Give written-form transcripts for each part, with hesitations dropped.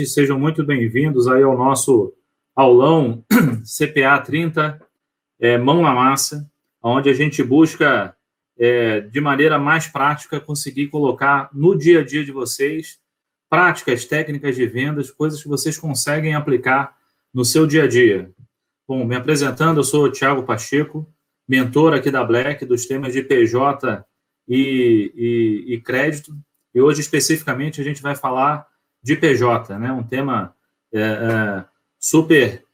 Sejam muito bem-vindos aí ao nosso aulão CPA 30, Mão na Massa, onde a gente busca, de maneira mais prática, conseguir colocar no dia a dia de vocês práticas, técnicas de vendas, coisas que vocês conseguem aplicar no seu dia a dia. Bom, me apresentando, eu sou o Thiago Pacheco, mentor aqui da Black, dos temas de PJ e crédito, e hoje, especificamente, a gente vai falar de PJ, né? Um tema super,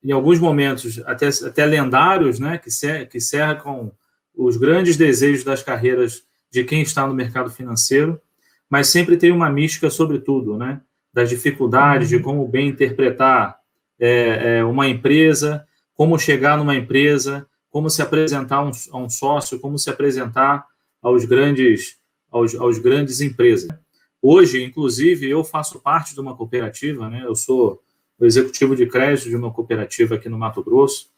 em alguns momentos, até lendários, né? Que cercam os grandes desejos das carreiras de quem está no mercado financeiro, mas sempre tem uma mística sobre tudo, né? Das dificuldades, de como bem interpretar uma empresa, como chegar numa empresa, como se apresentar a um sócio, como se apresentar aos grandes empresas. Hoje, inclusive, eu faço parte de uma cooperativa, né? Eu sou o executivo de crédito de uma cooperativa aqui no Mato Grosso.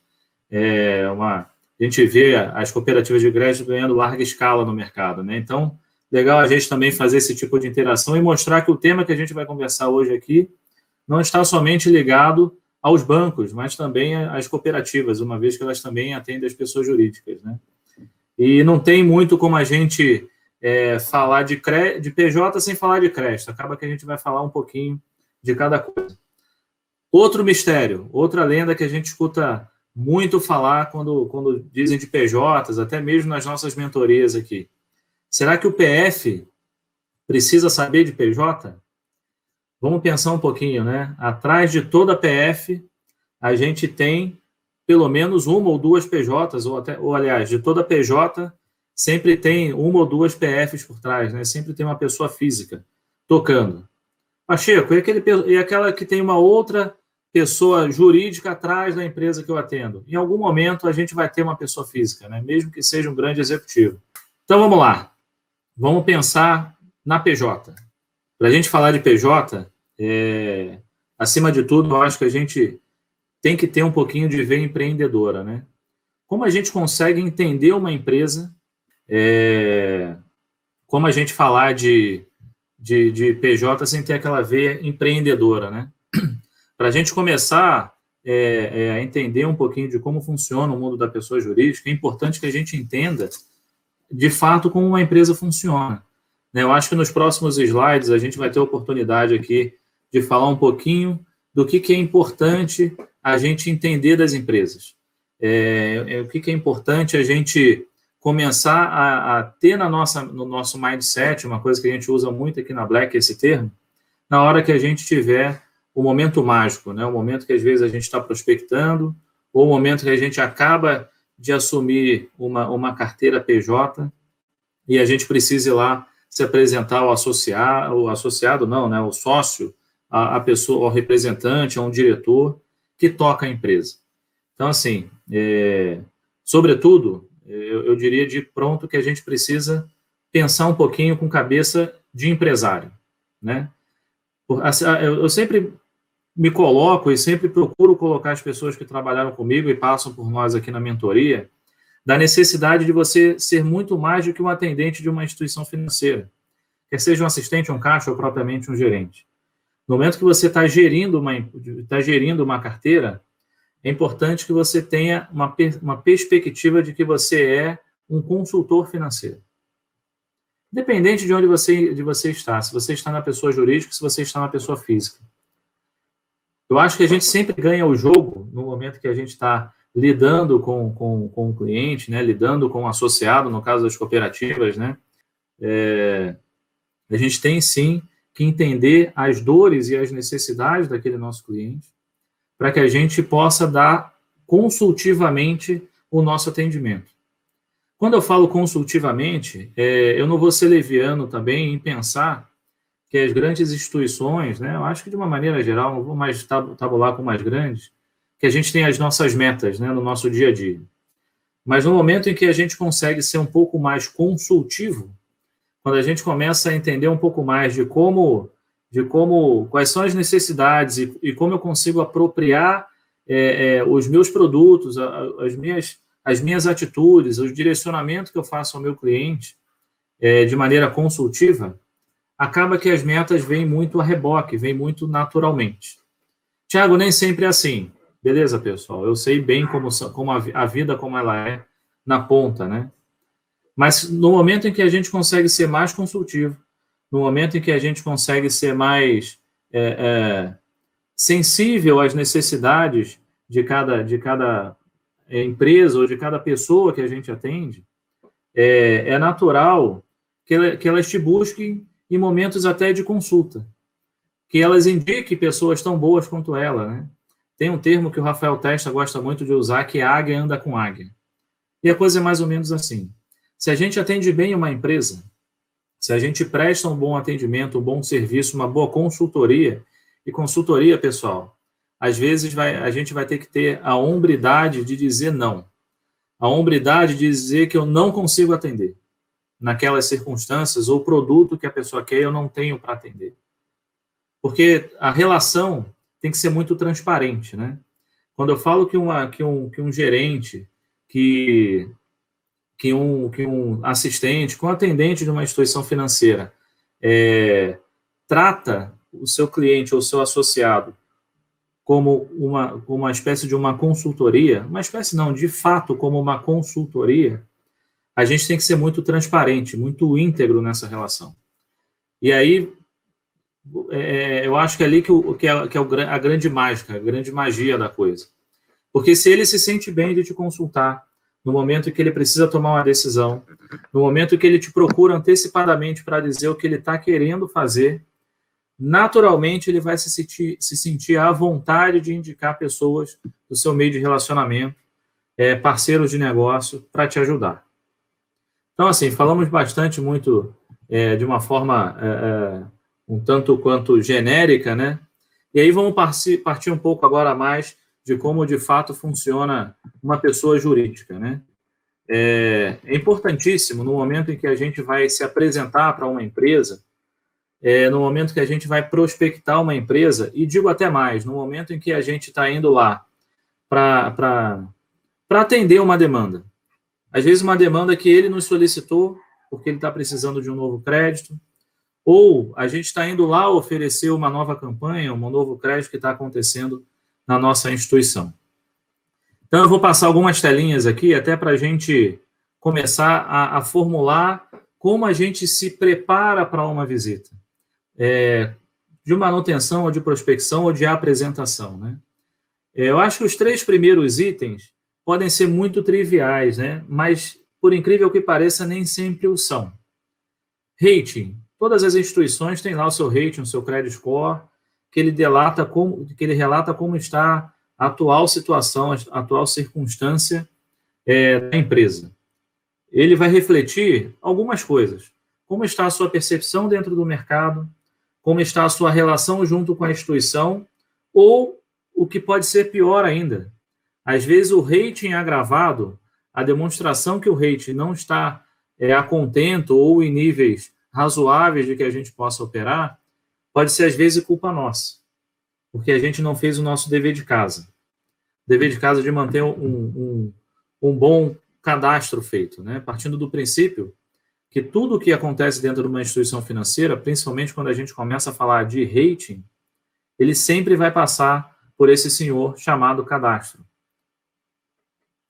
A gente vê as cooperativas de crédito ganhando larga escala no mercado, né? Então, legal a gente também fazer esse tipo de interação e mostrar que o tema que a gente vai conversar hoje aqui não está somente ligado aos bancos, mas também às cooperativas, uma vez que elas também atendem as pessoas jurídicas, né? E não tem muito como a gente falar de PJ sem falar de crédito. Acaba que a gente vai falar um pouquinho de cada coisa. Outro mistério, outra lenda que a gente escuta muito falar quando dizem de PJs, até mesmo nas nossas mentorias aqui. Será que o PF precisa saber de PJ? Vamos pensar um pouquinho, né? Atrás de toda PF, a gente tem pelo menos uma ou duas PJs, ou aliás, de toda PJ, sempre tem uma ou duas PFs por trás, né? Sempre tem uma pessoa física tocando. Pacheco, e aquela que tem uma outra pessoa jurídica atrás da empresa que eu atendo? Em algum momento a gente vai ter uma pessoa física, né? Mesmo que seja um grande executivo. Então vamos lá. Vamos pensar na PJ. Para a gente falar de PJ, acima de tudo, eu acho que a gente tem que ter um pouquinho de veia empreendedora, né? Como a gente consegue entender uma empresa, como a gente falar de PJ sem ter aquela veia empreendedora, né? Para a gente começar a entender um pouquinho de como funciona o mundo da pessoa jurídica, é importante que a gente entenda, de fato, como uma empresa funciona, né? Eu acho que nos próximos slides a gente vai ter a oportunidade aqui de falar um pouquinho do que é importante a gente entender das empresas. O que é importante a gente começar a ter no nosso mindset, uma coisa que a gente usa muito aqui na Black, esse termo, na hora que a gente tiver o momento mágico, né? O momento que às vezes a gente está prospectando, ou o momento que a gente acaba de assumir uma carteira PJ e a gente precisa ir lá se apresentar ao associado não, né? O sócio, a pessoa, ao representante, a um diretor que toca a empresa. Então, assim, sobretudo, eu diria de pronto que a gente precisa pensar um pouquinho com cabeça de empresário, né? Eu sempre me coloco e sempre procuro colocar as pessoas que trabalharam comigo e passam por nós aqui na mentoria, da necessidade de você ser muito mais do que um atendente de uma instituição financeira, quer seja um assistente, um caixa ou propriamente um gerente. No momento que você está gerindo uma carteira, é importante que você tenha uma perspectiva de que você é um consultor financeiro. Independente de onde você está, se você está na pessoa jurídica, se você está na pessoa física. Eu acho que a gente sempre ganha o jogo no momento que a gente está lidando com o cliente, né? Lidando com o associado, no caso das cooperativas, né? A gente tem, sim, que entender as dores e as necessidades daquele nosso cliente para que a gente possa dar consultivamente o nosso atendimento. Quando eu falo consultivamente, eu não vou ser leviano também em pensar que as grandes instituições, né, eu acho que de uma maneira geral, não vou mais tabular com mais grandes, que a gente tem as nossas metas, né, no nosso dia a dia. Mas no momento em que a gente consegue ser um pouco mais consultivo, quando a gente começa a entender um pouco mais de quais são as necessidades e como eu consigo apropriar os meus produtos, as minhas atitudes, o direcionamento que eu faço ao meu cliente de maneira consultiva, acaba que as metas vêm muito a reboque, vêm muito naturalmente. Tiago, nem sempre é assim. Beleza, pessoal? Eu sei bem como a vida como ela é na ponta, né? Mas no momento em que a gente consegue ser mais consultivo, no momento em que a gente consegue ser mais sensível às necessidades de cada empresa ou de cada pessoa que a gente atende, é natural que elas te busquem em momentos até de consulta, que elas indiquem pessoas tão boas quanto ela, né? Tem um termo que o Rafael Testa gosta muito de usar, que é águia anda com águia. E a coisa é mais ou menos assim. Se a gente atende bem uma empresa, se a gente presta um bom atendimento, um bom serviço, uma boa consultoria, e consultoria, pessoal, às vezes a gente vai ter que ter a hombridade de dizer não. A hombridade de dizer que eu não consigo atender naquelas circunstâncias, ou o produto que a pessoa quer eu não tenho para atender. Porque a relação tem que ser muito transparente, né? Quando eu falo que um gerente, que um assistente, que um atendente de uma instituição financeira trata o seu cliente ou o seu associado como uma espécie de uma consultoria, uma espécie não, de fato, como uma consultoria, a gente tem que ser muito transparente, muito íntegro nessa relação. E aí, eu acho que é ali que é a grande mágica, a grande magia da coisa. Porque se ele se sente bem de te consultar, no momento em que ele precisa tomar uma decisão, no momento em que ele te procura antecipadamente para dizer o que ele está querendo fazer, naturalmente ele vai se sentir à vontade de indicar pessoas do seu meio de relacionamento, parceiros de negócio, para te ajudar. Então, assim, falamos bastante muito de uma forma um tanto quanto genérica, né? E aí vamos partir um pouco agora mais de como, de fato, funciona uma pessoa jurídica, né? É importantíssimo, no momento em que a gente vai se apresentar para uma empresa, no momento que a gente vai prospectar uma empresa, e digo até mais, no momento em que a gente está indo lá para atender uma demanda. Às vezes uma demanda que ele nos solicitou, porque ele está precisando de um novo crédito, ou a gente está indo lá oferecer uma nova campanha, um novo crédito que está acontecendo na nossa instituição. Então, eu vou passar algumas telinhas aqui, até para a gente começar a formular como a gente se prepara para uma visita. De manutenção, ou de prospecção, ou de apresentação, né? Eu acho que os 3 primeiros itens podem ser muito triviais, né? Mas, por incrível que pareça, nem sempre o são. Rating. Todas as instituições têm lá o seu rating, o seu credit score, que ele relata como está a atual situação, a atual circunstância da empresa. Ele vai refletir algumas coisas. Como está a sua percepção dentro do mercado, como está a sua relação junto com a instituição, ou o que pode ser pior ainda. Às vezes o rating agravado, a demonstração que o rating não está a contento ou em níveis razoáveis de que a gente possa operar, pode ser às vezes culpa nossa, porque a gente não fez o nosso dever de casa. Dever de casa de manter um bom cadastro feito, né? Partindo do princípio que tudo o que acontece dentro de uma instituição financeira, principalmente quando a gente começa a falar de rating, ele sempre vai passar por esse senhor chamado cadastro.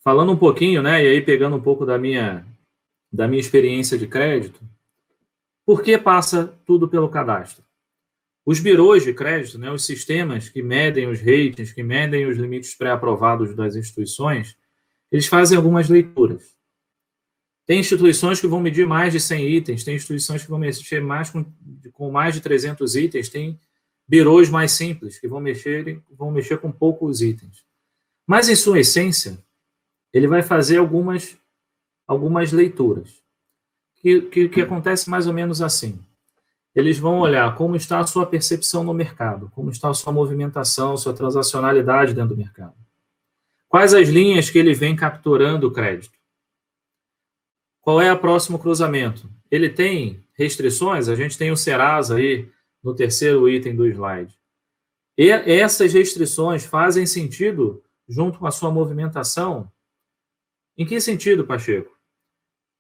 Falando um pouquinho, né, e aí pegando um pouco da minha experiência de crédito, por que passa tudo pelo cadastro? Os birôs de crédito, né, os sistemas que medem os ratings, que medem os limites pré-aprovados das instituições, eles fazem algumas leituras. Tem instituições que vão medir mais de 100 itens, tem instituições que vão mexer com mais de 300 itens, tem birôs mais simples, que vão mexer com poucos itens. Mas, em sua essência, ele vai fazer algumas leituras, que acontece mais ou menos assim. Eles vão olhar como está a sua percepção no mercado, como está a sua movimentação, sua transacionalidade dentro do mercado. Quais as linhas que ele vem capturando o crédito? Qual é o próximo cruzamento? Ele tem restrições? A gente tem o Serasa aí no terceiro item do slide. E essas restrições fazem sentido junto com a sua movimentação? Em que sentido, Pacheco?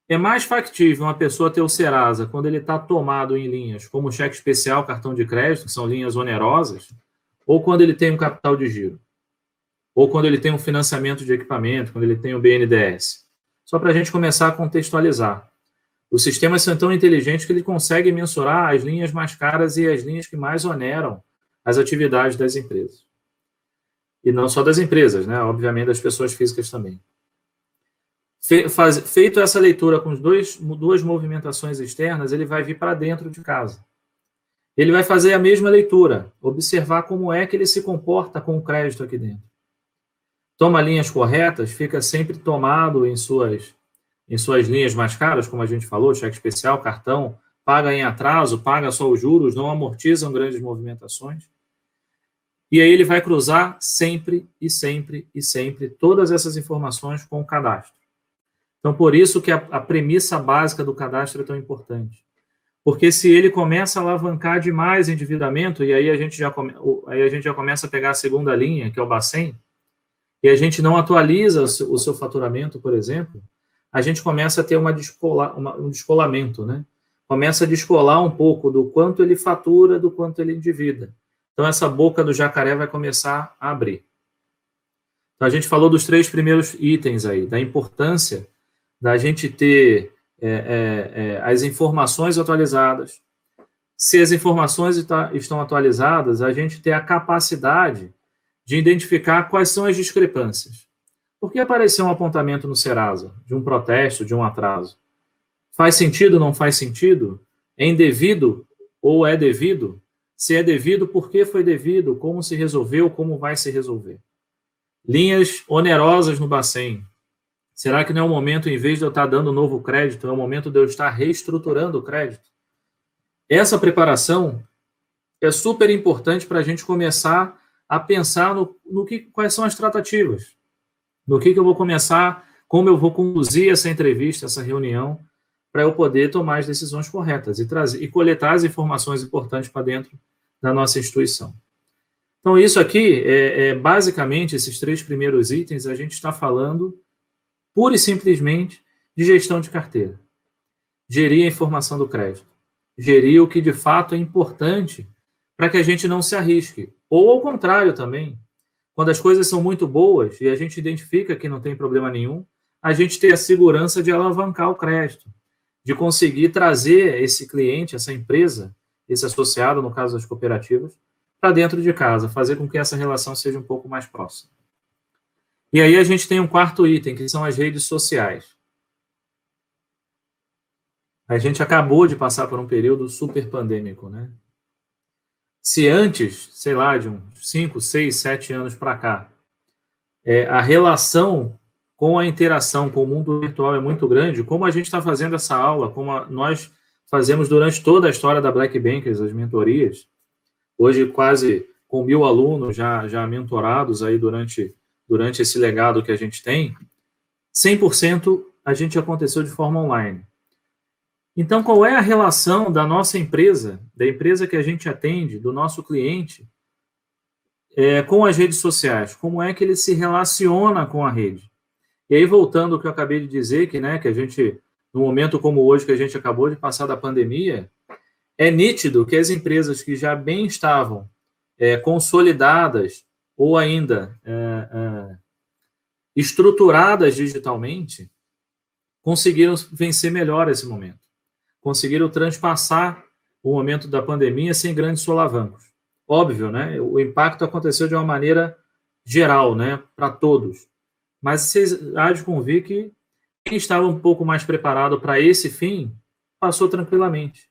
É mais factível uma pessoa ter o Serasa quando ele está tomado em linhas como cheque especial, cartão de crédito, que são linhas onerosas, ou quando ele tem um capital de giro, ou quando ele tem um financiamento de equipamento, quando ele tem o BNDES. Só para a gente começar a contextualizar. Os sistemas são tão inteligentes que ele consegue mensurar as linhas mais caras e as linhas que mais oneram as atividades das empresas. E não só das empresas, né? Obviamente das pessoas físicas também. Feito essa leitura com duas movimentações externas, ele vai vir para dentro de casa. Ele vai fazer a mesma leitura, observar como é que ele se comporta com o crédito aqui dentro. Toma linhas corretas, fica sempre tomado em suas linhas mais caras, como a gente falou, cheque especial, cartão, paga em atraso, paga só os juros, não amortizam grandes movimentações. E aí ele vai cruzar sempre e sempre e sempre todas essas informações com o cadastro. Então, por isso que a premissa básica do cadastro é tão importante. Porque se ele começa a alavancar demais endividamento, e aí a gente já começa a pegar a segunda linha, que é o Bacen, e a gente não atualiza o seu faturamento, por exemplo, a gente começa a ter um descolamento, né? Começa a descolar um pouco do quanto ele fatura, do quanto ele endivida. Então, essa boca do jacaré vai começar a abrir. Então, a gente falou dos 3 primeiros itens aí, da importância da gente ter as informações atualizadas. Se as informações estão atualizadas, a gente ter a capacidade de identificar quais são as discrepâncias. Por que apareceu um apontamento no Serasa, de um protesto, de um atraso? Faz sentido ou não faz sentido? É indevido ou é devido? Se é devido, por que foi devido? Como se resolveu? Como vai se resolver? Linhas onerosas no Bacen. Será que não é o momento, em vez de eu estar dando novo crédito, é o momento de eu estar reestruturando o crédito? Essa preparação é super importante para a gente começar a pensar quais são as tratativas, no que eu vou começar, como eu vou conduzir essa entrevista, essa reunião, para eu poder tomar as decisões corretas e coletar as informações importantes para dentro da nossa instituição. Então, isso aqui, basicamente, esses 3 primeiros itens, a gente está falando pura e simplesmente de gestão de carteira. Gerir a informação do crédito. Gerir o que de fato é importante para que a gente não se arrisque. Ou ao contrário também, quando as coisas são muito boas e a gente identifica que não tem problema nenhum, a gente tem a segurança de alavancar o crédito, de conseguir trazer esse cliente, essa empresa, esse associado, no caso das cooperativas, para dentro de casa, fazer com que essa relação seja um pouco mais próxima. E aí a gente tem um 4º item, que são as redes sociais. A gente acabou de passar por um período super pandêmico, né? Se antes, sei lá, de uns 5, 6, 7 anos para cá, a relação com a interação com o mundo virtual é muito grande, como a gente está fazendo essa aula, como nós fazemos durante toda a história da Black Bankers, as mentorias, hoje quase com 1.000 alunos já mentorados aí durante esse legado que a gente tem, 100% a gente aconteceu de forma online. Então, qual é a relação da nossa empresa, da empresa que a gente atende, do nosso cliente, com as redes sociais? Como é que ele se relaciona com a rede? E aí, voltando ao que eu acabei de dizer, que a gente, num momento como hoje, que a gente acabou de passar da pandemia, é nítido que as empresas que já bem estavam consolidadas ou ainda estruturadas digitalmente, conseguiram vencer melhor esse momento. Conseguiram transpassar o momento da pandemia sem grandes solavancos. Óbvio, né? O impacto aconteceu de uma maneira geral, né? Para todos. Mas vocês há de convir que quem estava um pouco mais preparado para esse fim, passou tranquilamente.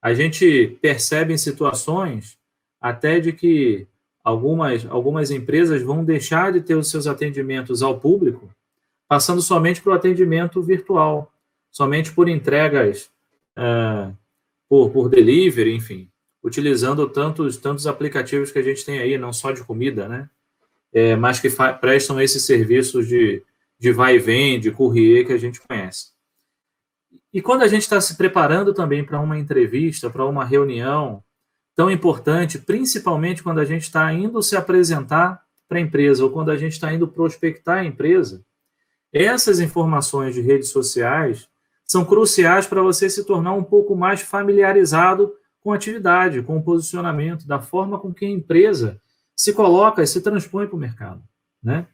A gente percebe em situações até de que algumas empresas vão deixar de ter os seus atendimentos ao público, passando somente para o atendimento virtual, somente por entregas por delivery, enfim, utilizando tantos aplicativos que a gente tem aí, não só de comida, né? Mas que prestam esses serviços de vai e vem, de courrier que a gente conhece. E quando a gente está se preparando também para uma entrevista, para uma reunião tão importante, principalmente quando a gente está indo se apresentar para a empresa ou quando a gente está indo prospectar a empresa, essas informações de redes sociais são cruciais para você se tornar um pouco mais familiarizado com a atividade, com o posicionamento, da forma com que a empresa se coloca e se transpõe para o mercado, né?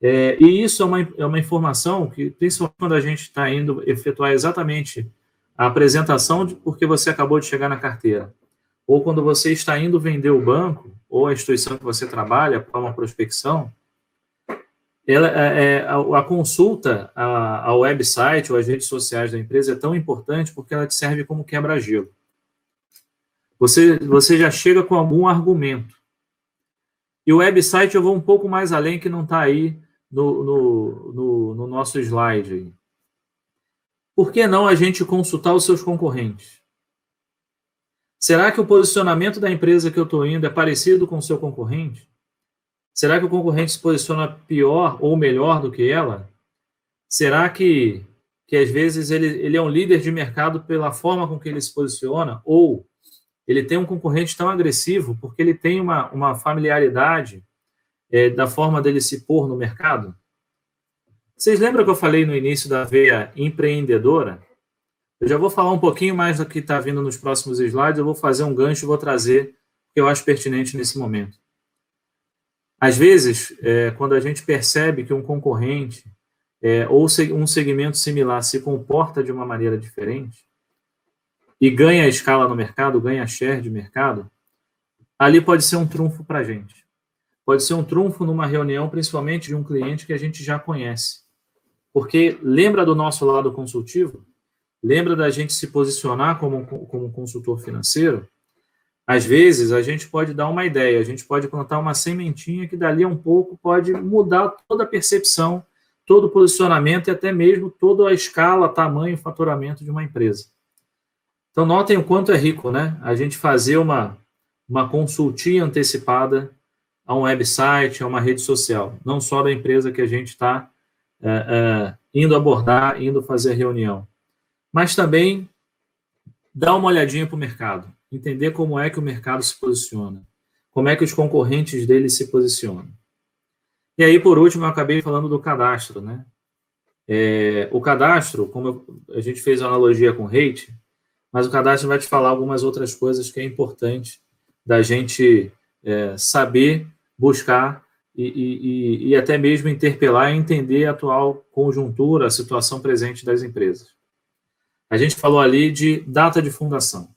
E isso é uma informação que, principalmente quando a gente está indo efetuar exatamente a apresentação, porque você acabou de chegar na carteira, ou quando você está indo vender o banco, ou a instituição que você trabalha para uma prospecção, a consulta ao website ou às redes sociais da empresa é tão importante porque ela te serve como quebra-gelo. Você já chega com algum argumento. E o website eu vou um pouco mais além, que não está aí no nosso slide. Aí. Por que não a gente consultar os seus concorrentes? Será que o posicionamento da empresa que eu estou indo é parecido com o seu concorrente? Será que o concorrente se posiciona pior ou melhor do que ela? Será que às vezes ele é um líder de mercado pela forma com que ele se posiciona? Ou ele tem um concorrente tão agressivo porque ele tem uma familiaridade da forma dele se pôr no mercado? Vocês lembram que eu falei no início da veia empreendedora? Eu já vou falar um pouquinho mais do que está vindo nos próximos slides, eu vou fazer um gancho e vou trazer o que eu acho pertinente nesse momento. Às vezes, quando a gente percebe que um concorrente ou um segmento similar se comporta de uma maneira diferente e ganha escala no mercado, ganha share de mercado, ali pode ser um trunfo para a gente. Pode ser um trunfo numa reunião, principalmente de um cliente que a gente já conhece. Porque lembra do nosso lado consultivo? Lembra da gente se posicionar como consultor financeiro? Às vezes, a gente pode dar uma ideia, a gente pode plantar uma sementinha que dali a um pouco pode mudar toda a percepção, todo o posicionamento e até mesmo toda a escala, tamanho, faturamento de uma empresa. Então, notem o quanto é rico, né? A gente fazer uma consultinha antecipada a um website, a uma rede social, não só da empresa que a gente está indo abordar, indo fazer reunião, mas também dar uma olhadinha para o mercado, entender como é que o mercado se posiciona, como é que os concorrentes dele se posicionam. E aí, por último, eu acabei falando do cadastro, né? O cadastro, como a gente fez a analogia com rate, mas o cadastro vai te falar algumas outras coisas que é importante da gente saber, buscar e até mesmo interpelar e entender a atual conjuntura, a situação presente das empresas. A gente falou ali de data de fundação.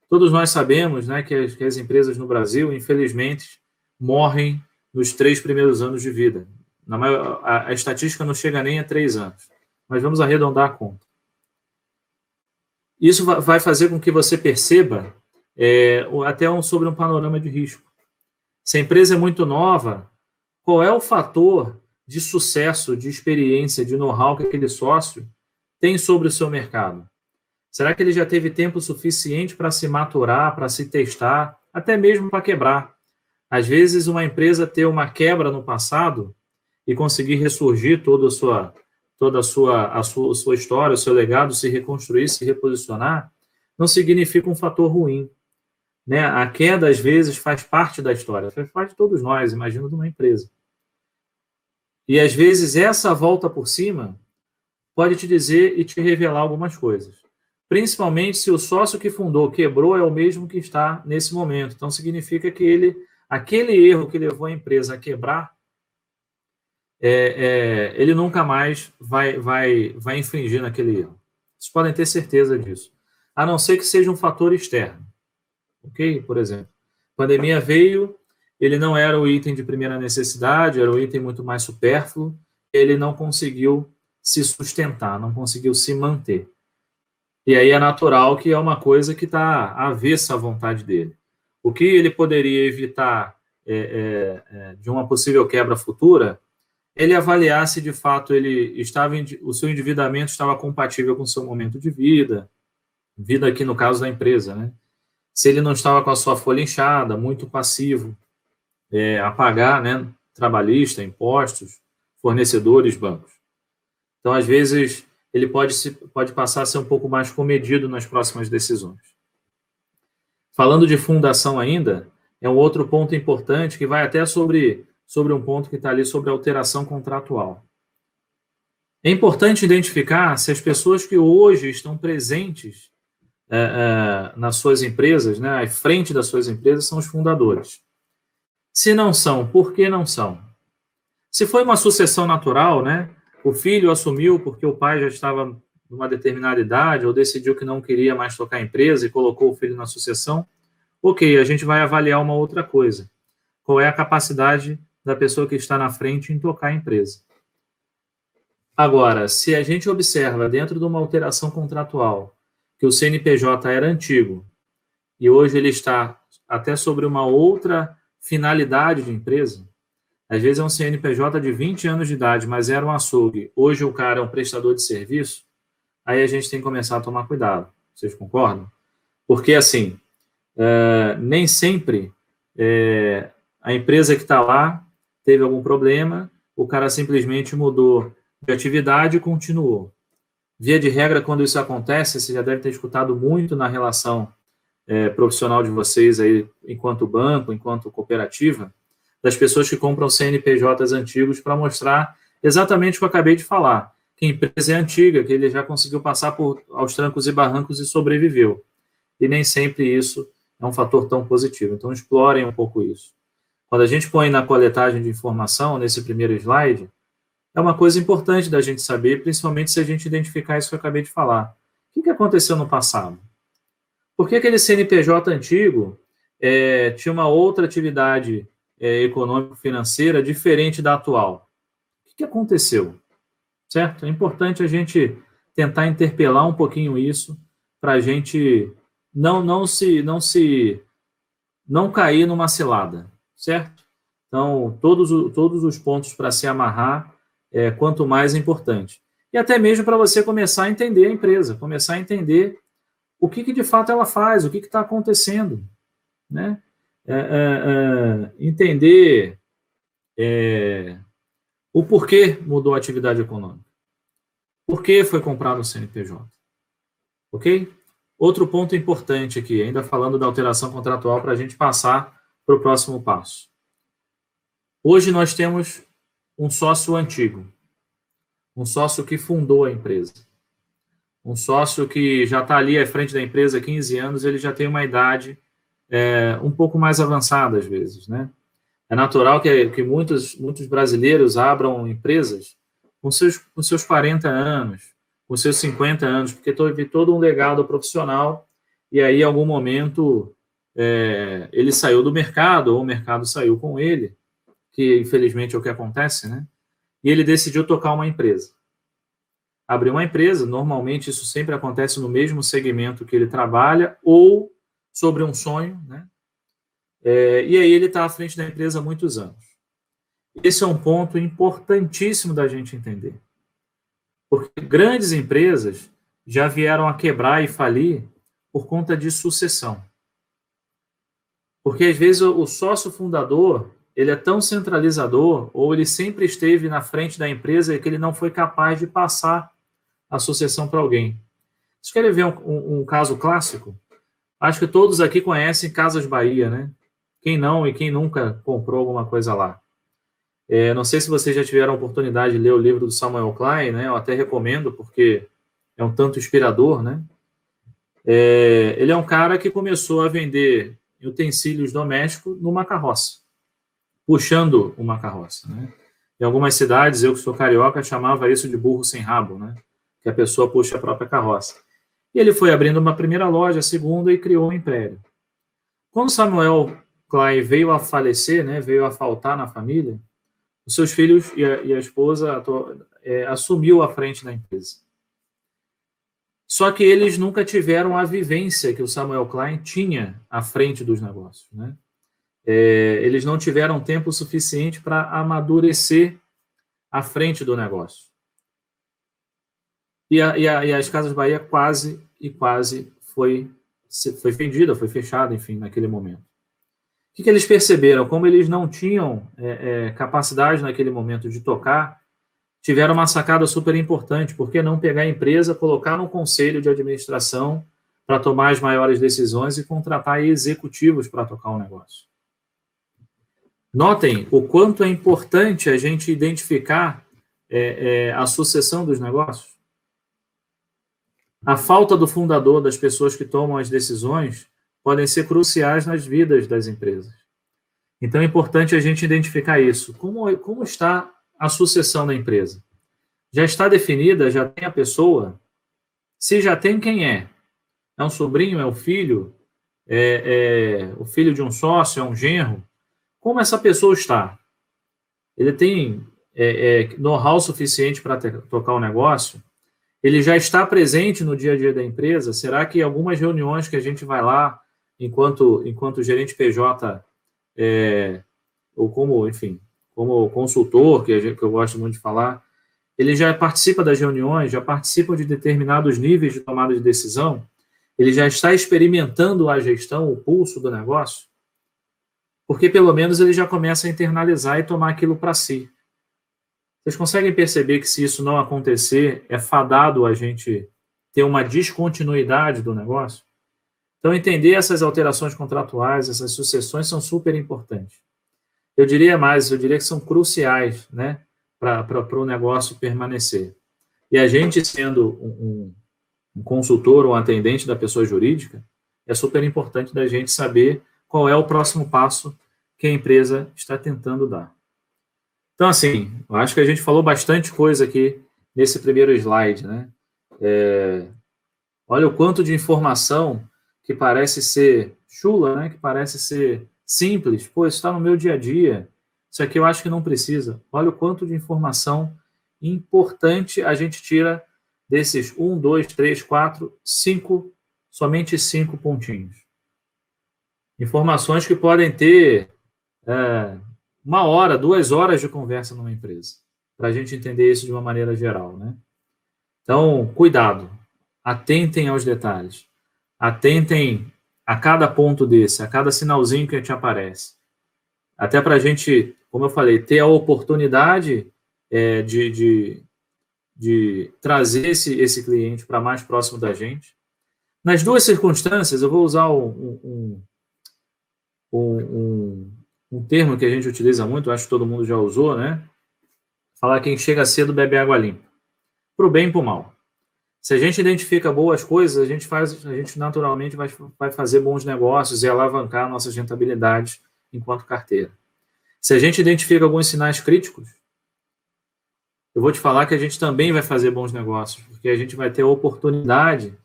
Todos nós sabemos, né, que as empresas no Brasil, infelizmente, morrem nos 3 primeiros anos de vida. A estatística não chega nem a 3 anos, mas vamos arredondar a conta. Isso vai fazer com que você perceba até sobre um panorama de risco. Se a empresa é muito nova, qual é o fator de sucesso, de experiência, de know-how que aquele sócio tem sobre o seu mercado? Será que ele já teve tempo suficiente para se maturar, para se testar, até mesmo para quebrar? Às vezes, uma empresa ter uma quebra no passado e conseguir ressurgir toda a sua história, o seu legado, se reconstruir, se reposicionar, não significa um fator ruim. Né? A queda, às vezes, faz parte da história, faz parte de todos nós, imagina de uma empresa. E, às vezes, essa volta por cima pode te dizer e te revelar algumas coisas. Principalmente se o sócio que fundou quebrou é o mesmo que está nesse momento. Então, significa que aquele erro que levou a empresa a quebrar, ele nunca mais vai infringir naquele erro. Vocês podem ter certeza disso. A não ser que seja um fator externo. Ok? Por exemplo, a pandemia veio, ele não era o item de primeira necessidade, era o item muito mais supérfluo, ele não conseguiu se sustentar, não conseguiu se manter. E aí é natural que é uma coisa que está avessa à vontade dele. O que ele poderia evitar de uma possível quebra futura, ele avaliar se de fato o seu endividamento estava compatível com o seu momento de vida aqui no caso da empresa, né? Se ele não estava com a sua folha inchada, muito passivo a pagar, né, trabalhista, impostos, fornecedores, bancos. Então, às vezes, ele pode passar a ser um pouco mais comedido nas próximas decisões. Falando de fundação ainda, é um outro ponto importante que vai até sobre um ponto que está ali sobre alteração contratual. É importante identificar se as pessoas que hoje estão presentes nas suas empresas, né, à frente das suas empresas, são os fundadores. Se não são, por que não são? Se foi uma sucessão natural, né, o filho assumiu porque o pai já estava numa determinada idade ou decidiu que não queria mais tocar a empresa e colocou o filho na sucessão, ok, a gente vai avaliar uma outra coisa. Qual é a capacidade da pessoa que está na frente em tocar a empresa? Agora, se a gente observa dentro de uma alteração contratual que o CNPJ era antigo e hoje ele está até sobre uma outra finalidade de empresa, às vezes é um CNPJ de 20 anos de idade, mas era um açougue, hoje o cara é um prestador de serviço, aí a gente tem que começar a tomar cuidado. Vocês concordam? Porque, assim, nem sempre a empresa que está lá teve algum problema, o cara simplesmente mudou de atividade e continuou. Via de regra, quando isso acontece, você já deve ter escutado muito na relação profissional de vocês aí, enquanto banco, enquanto cooperativa, das pessoas que compram CNPJs antigos para mostrar exatamente o que eu acabei de falar, que a empresa é antiga, que ele já conseguiu passar aos trancos e barrancos e sobreviveu. E nem sempre isso é um fator tão positivo. Então, explorem um pouco isso. Quando a gente põe na coletagem de informação, nesse primeiro slide, é uma coisa importante da gente saber, principalmente se a gente identificar isso que eu acabei de falar. O que aconteceu no passado? Por que aquele CNPJ antigo tinha uma outra atividade econômico-financeira diferente da atual? O que aconteceu? Certo? É importante a gente tentar interpelar um pouquinho isso para a gente não cair numa cilada, certo? Então, todos os pontos para se amarrar, quanto mais importante. E até mesmo para você começar a entender a empresa, começar a entender o que de fato ela faz, o que está acontecendo, né? Entender o porquê mudou a atividade econômica, por que foi comprado o CNPJ, ok? Outro ponto importante aqui, ainda falando da alteração contratual, para a gente passar para o próximo passo. Hoje nós temos um sócio antigo, um sócio que fundou a empresa, um sócio que já está ali à frente da empresa há 15 anos, ele já tem uma idade um pouco mais avançada às vezes, né? É natural que muitos brasileiros abram empresas com seus 40 anos, com seus 50 anos, porque teve todo um legado profissional e aí, em algum momento, ele saiu do mercado, ou o mercado saiu com ele, que infelizmente é o que acontece, né? E ele decidiu tocar uma empresa. Abriu uma empresa, normalmente isso sempre acontece no mesmo segmento que ele trabalha, ou sobre um sonho, né? E aí ele está à frente da empresa há muitos anos. Esse é um ponto importantíssimo da gente entender. Porque grandes empresas já vieram a quebrar e falir por conta de sucessão. Porque, às vezes, o sócio fundador, ele é tão centralizador, ou ele sempre esteve na frente da empresa que ele não foi capaz de passar a sucessão para alguém. Vocês querem ver um caso clássico? Acho que todos aqui conhecem Casas Bahia, né? Quem não e quem nunca comprou alguma coisa lá. Não sei se vocês já tiveram a oportunidade de ler o livro do Samuel Klein, né? Eu até recomendo, porque é um tanto inspirador, né? Ele é um cara que começou a vender utensílios domésticos numa carroça, puxando uma carroça, né? Em algumas cidades, eu que sou carioca, chamava isso de burro sem rabo, né? Que a pessoa puxa a própria carroça. E ele foi abrindo uma primeira loja, a segunda, e criou um império. Quando Samuel Klein veio a falecer, né, veio a faltar na família, os seus filhos e a esposa assumiu a frente da empresa. Só que eles nunca tiveram a vivência que o Samuel Klein tinha à frente dos negócios, né? Eles não tiveram tempo suficiente para amadurecer à frente do negócio. E as Casas Bahia quase foi vendida, foi fechada, enfim, naquele momento. O que eles perceberam? Como eles não tinham capacidade naquele momento de tocar, tiveram uma sacada super importante. Por que não pegar a empresa, colocar no conselho de administração para tomar as maiores decisões e contratar executivos para tocar o negócio? Notem o quanto é importante a gente identificar a sucessão dos negócios? A falta do fundador, das pessoas que tomam as decisões, podem ser cruciais nas vidas das empresas. Então, é importante a gente identificar isso. Como está a sucessão da empresa? Já está definida? Já tem a pessoa? Se já tem, quem é? É um sobrinho? É um filho? É o filho de um sócio? É um genro? Como essa pessoa está? Ele tem know-how suficiente para tocar o negócio? Ele já está presente no dia a dia da empresa? Será que algumas reuniões que a gente vai lá, enquanto gerente PJ, ou como, enfim, como consultor, que eu gosto muito de falar, ele já participa das reuniões, já participa de determinados níveis de tomada de decisão? Ele já está experimentando a gestão, o pulso do negócio? Porque pelo menos ele já começa a internalizar e tomar aquilo para si. Vocês conseguem perceber que se isso não acontecer, é fadado a gente ter uma descontinuidade do negócio? Então, entender essas alterações contratuais, essas sucessões são super importantes. Eu diria mais, eu diria que são cruciais, né, para o negócio permanecer. E a gente, sendo um consultor ou um atendente da pessoa jurídica, é super importante da gente saber qual é o próximo passo que a empresa está tentando dar. Então, assim, eu acho que a gente falou bastante coisa aqui nesse primeiro slide, né? Olha o quanto de informação que parece ser chula, né? Que parece ser simples. Pô, isso está no meu dia a dia. Isso aqui eu acho que não precisa. Olha o quanto de informação importante a gente tira desses 1, 2, 3, 4, 5, somente 5 pontinhos. Informações que podem ter 1 hora, 2 horas de conversa numa empresa, para a gente entender isso de uma maneira geral, né? Então, cuidado, atentem aos detalhes, atentem a cada ponto desse, a cada sinalzinho que te aparece, até para a gente, como eu falei, ter a oportunidade de trazer esse cliente para mais próximo da gente. Nas duas circunstâncias, eu vou usar um termo que a gente utiliza muito, acho que todo mundo já usou, né? Falar que quem chega cedo bebe água limpa. Para o bem e para o mal. Se a gente identifica boas coisas, a gente naturalmente vai fazer bons negócios e alavancar nossas rentabilidades enquanto carteira. Se a gente identifica alguns sinais críticos, eu vou te falar que a gente também vai fazer bons negócios, porque a gente vai ter a oportunidade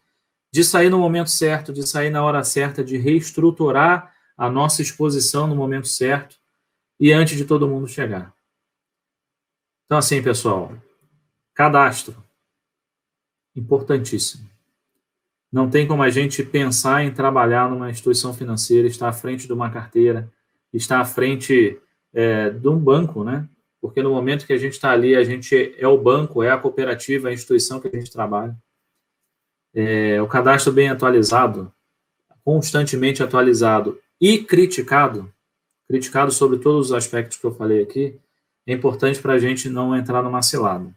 de sair no momento certo, de sair na hora certa, de reestruturar a nossa exposição no momento certo e antes de todo mundo chegar. Então, assim, pessoal, cadastro, importantíssimo. Não tem como a gente pensar em trabalhar numa instituição financeira, estar à frente de uma carteira, estar à frente de um banco, né? Porque no momento que a gente está ali, a gente é o banco, é a cooperativa, é a instituição que a gente trabalha. O cadastro bem atualizado, constantemente atualizado e criticado sobre todos os aspectos que eu falei aqui, é importante para a gente não entrar numa cilada.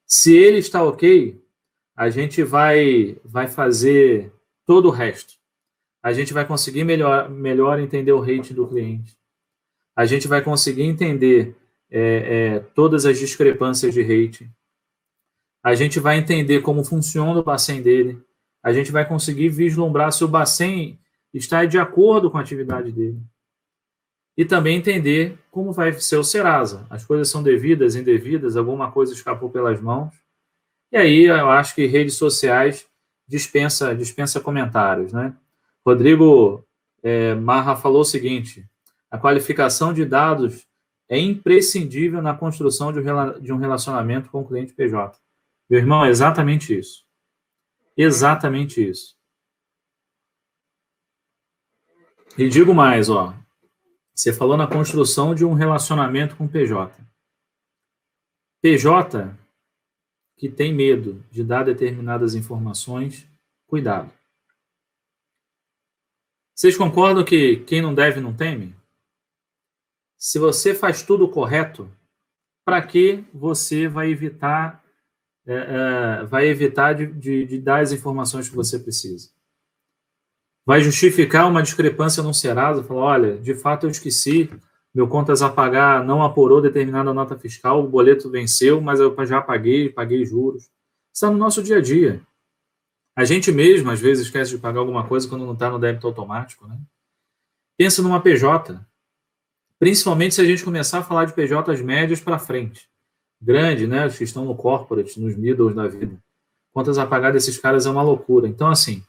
Se ele está ok, a gente vai fazer todo o resto. A gente vai conseguir melhor entender o rating do cliente. A gente vai conseguir entender todas as discrepâncias de rating. A gente vai entender como funciona o Bacen dele. A gente vai conseguir vislumbrar se o Bacen está de acordo com a atividade dele. E também entender como vai ser o Serasa. As coisas são devidas, indevidas, alguma coisa escapou pelas mãos. E aí eu acho que redes sociais dispensa comentários, né? Rodrigo Marra falou o seguinte: a qualificação de dados é imprescindível na construção de um relacionamento com o cliente PJ. Meu irmão, é exatamente isso. Exatamente isso. E digo mais, você falou na construção de um relacionamento com o PJ. PJ que tem medo de dar determinadas informações, cuidado. Vocês concordam que quem não deve não teme? Se você faz tudo correto, para que você vai evitar de dar as informações que você precisa? Vai justificar uma discrepância no Serasa, falar, olha, de fato eu esqueci meu contas a pagar não apurou determinada nota fiscal, o boleto venceu, mas eu já paguei juros. Está no nosso dia a dia. A gente mesmo, às vezes, esquece de pagar alguma coisa quando não está no débito automático, né? Pensa numa PJ, principalmente se a gente começar a falar de PJs médios para frente. Grande, né? Os que estão no corporate, nos middles da vida. Contas a pagar desses caras é uma loucura. Então, assim,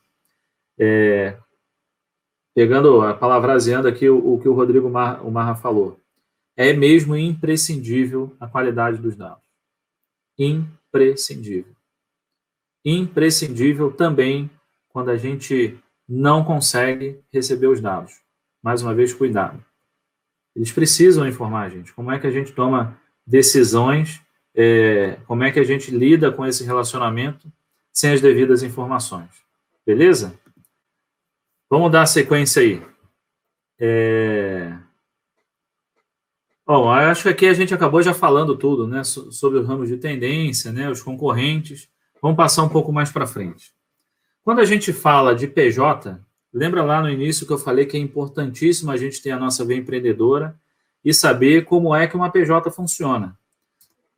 pegando a palavraseando aqui o que o Rodrigo Marra falou, é mesmo imprescindível a qualidade dos dados. Imprescindível. Imprescindível também quando a gente não consegue receber os dados. Mais uma vez, cuidado. Eles precisam informar a gente. Como é que a gente toma decisões, como é que a gente lida com esse relacionamento sem as devidas informações. Beleza? Vamos dar sequência aí. Bom, acho que aqui a gente acabou já falando tudo, né, sobre os ramos de tendência, né, os concorrentes. Vamos passar um pouco mais para frente. Quando a gente fala de PJ, lembra lá no início que eu falei que é importantíssimo a gente ter a nossa veia empreendedora e saber como é que uma PJ funciona.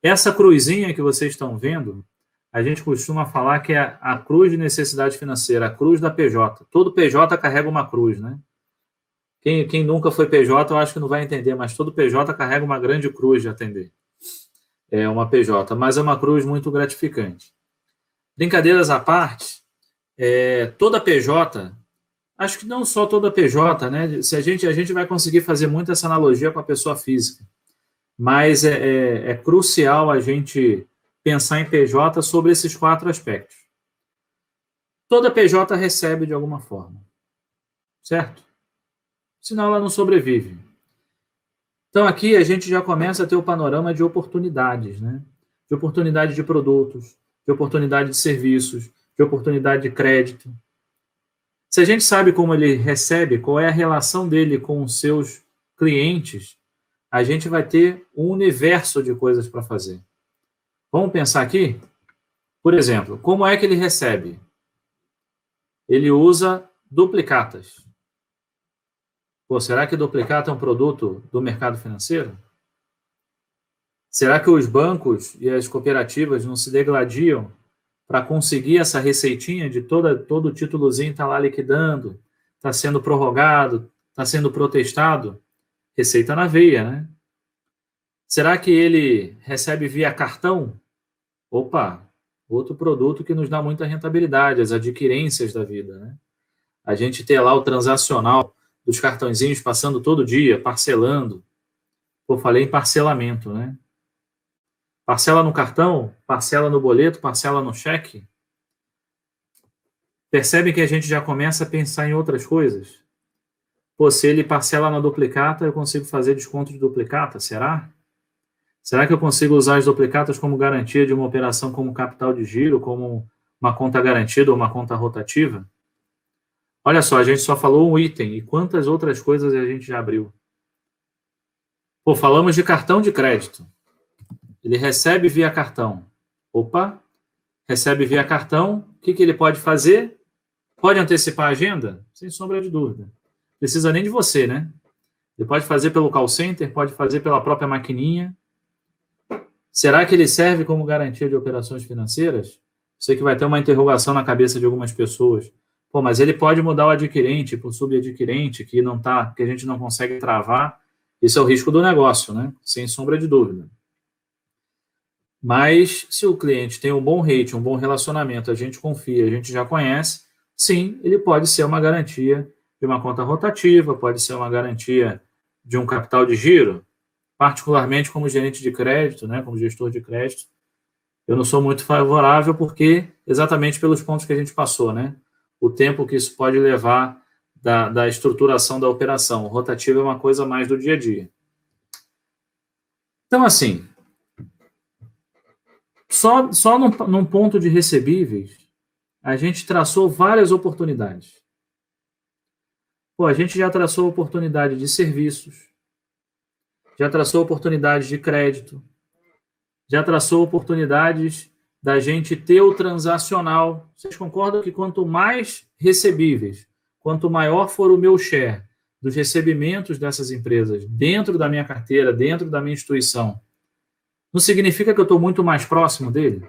Essa cruzinha que vocês estão vendo, a gente costuma falar que é a cruz de necessidade financeira, a cruz da PJ. Todo PJ carrega uma cruz, né? Quem nunca foi PJ, eu acho que não vai entender, mas todo PJ carrega uma grande cruz de atender. É uma PJ, mas é uma cruz muito gratificante. Brincadeiras à parte, toda PJ, acho que não só toda PJ, né? Se a gente vai conseguir fazer muito essa analogia com a pessoa física, mas é crucial a gente pensar em PJ sobre esses 4 aspectos. Toda PJ recebe de alguma forma, certo? Senão ela não sobrevive. Então aqui a gente já começa a ter o panorama de oportunidades, né? De oportunidade de produtos, de oportunidade de serviços, de oportunidade de crédito. Se a gente sabe como ele recebe, qual é a relação dele com os seus clientes, a gente vai ter um universo de coisas para fazer. Vamos pensar aqui? Por exemplo, como é que ele recebe? Ele usa duplicatas. Pô, será que duplicata é um produto do mercado financeiro? Será que os bancos e as cooperativas não se degladiam para conseguir essa receitinha de todo o títulozinho está lá liquidando, está sendo prorrogado, está sendo protestado? Receita na veia, né? Será que ele recebe via cartão? Opa, outro produto que nos dá muita rentabilidade, as adquirências da vida, né? A gente ter lá o transacional dos cartõezinhos passando todo dia, parcelando. Pô, falei em parcelamento, né? Parcela no cartão, parcela no boleto, parcela no cheque. Percebe que a gente já começa a pensar em outras coisas? Pô, se ele parcela na duplicata, eu consigo fazer desconto de duplicata, será? Será que eu consigo usar as duplicatas como garantia de uma operação como capital de giro, como uma conta garantida ou uma conta rotativa? Olha só, a gente só falou um item, e quantas outras coisas a gente já abriu? Pô, falamos de cartão de crédito. Ele recebe via cartão. Opa, recebe via cartão, o que ele pode fazer? Pode antecipar a agenda? Sem sombra de dúvida. Precisa nem de você, né? Ele pode fazer pelo call center, pode fazer pela própria maquininha. Será que ele serve como garantia de operações financeiras? Sei que vai ter uma interrogação na cabeça de algumas pessoas. Pô, mas ele pode mudar o adquirente para o subadquirente que a gente não consegue travar. Isso é o risco do negócio, né? Sem sombra de dúvida. Mas se o cliente tem um bom rate, um bom relacionamento, a gente confia, a gente já conhece, sim, ele pode ser uma garantia de uma conta rotativa, pode ser uma garantia de um capital de giro, particularmente como gerente de crédito, né, como gestor de crédito. Eu não sou muito favorável porque, exatamente pelos pontos que a gente passou, né? O tempo que isso pode levar da estruturação da operação. O rotativo é uma coisa mais do dia a dia. Então, assim, só num ponto de recebíveis, a gente traçou várias oportunidades. Pô, a gente já traçou oportunidade de serviços, já traçou oportunidades de crédito, já traçou oportunidades da gente ter o transacional. Vocês concordam que quanto mais recebíveis, quanto maior for o meu share, dos recebimentos dessas empresas dentro da minha carteira, dentro da minha instituição, não significa que eu estou muito mais próximo dele?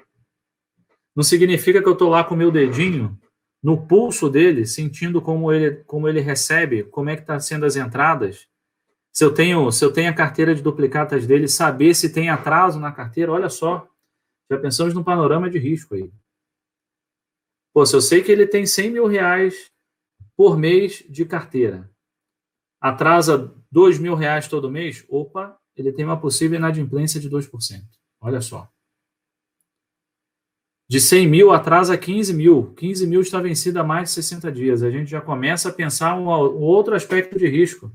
Não significa que eu estou lá com o meu dedinho no pulso dele, sentindo como ele recebe, como é que está sendo as entradas? Se eu tenho a carteira de duplicatas dele, saber se tem atraso na carteira, olha só, já pensamos num panorama de risco aí. Pô, se eu sei que ele tem 100 mil reais por mês de carteira, atrasa 2 mil reais todo mês, opa, ele tem uma possível inadimplência de 2%. Olha só. De 100 mil atrasa 15 mil. 15 mil está vencida há mais de 60 dias. A gente já começa a pensar um outro aspecto de risco.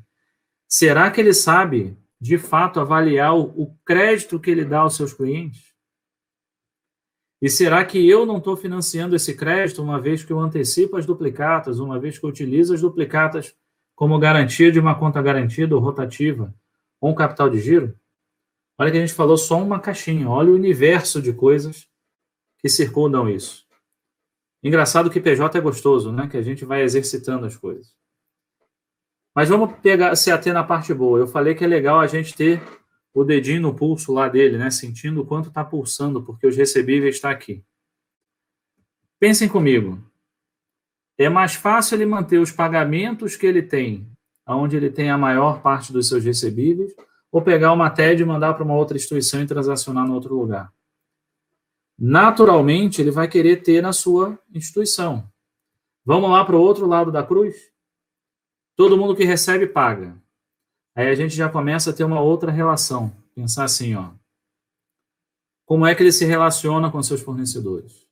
Será que ele sabe, de fato, avaliar o crédito que ele dá aos seus clientes? E será que eu não estou financiando esse crédito uma vez que eu antecipo as duplicatas, uma vez que eu utilizo as duplicatas como garantia de uma conta garantida ou rotativa, ou um capital de giro? Olha que a gente falou só uma caixinha. Olha o universo de coisas que circundam isso. Engraçado que PJ é gostoso, né? Que a gente vai exercitando as coisas. Mas vamos se ater na parte boa. Eu falei que é legal a gente ter o dedinho no pulso lá dele, né? Sentindo o quanto está pulsando, porque os recebíveis estão aqui. Pensem comigo. É mais fácil ele manter os pagamentos que ele tem, onde ele tem a maior parte dos seus recebíveis, ou pegar uma TED e mandar para uma outra instituição e transacionar no outro lugar? Naturalmente, ele vai querer ter na sua instituição. Vamos lá para o outro lado da cruz? Todo mundo que recebe, paga. Aí a gente já começa a ter uma outra relação. Pensar assim, ó. Como é que ele se relaciona com seus fornecedores?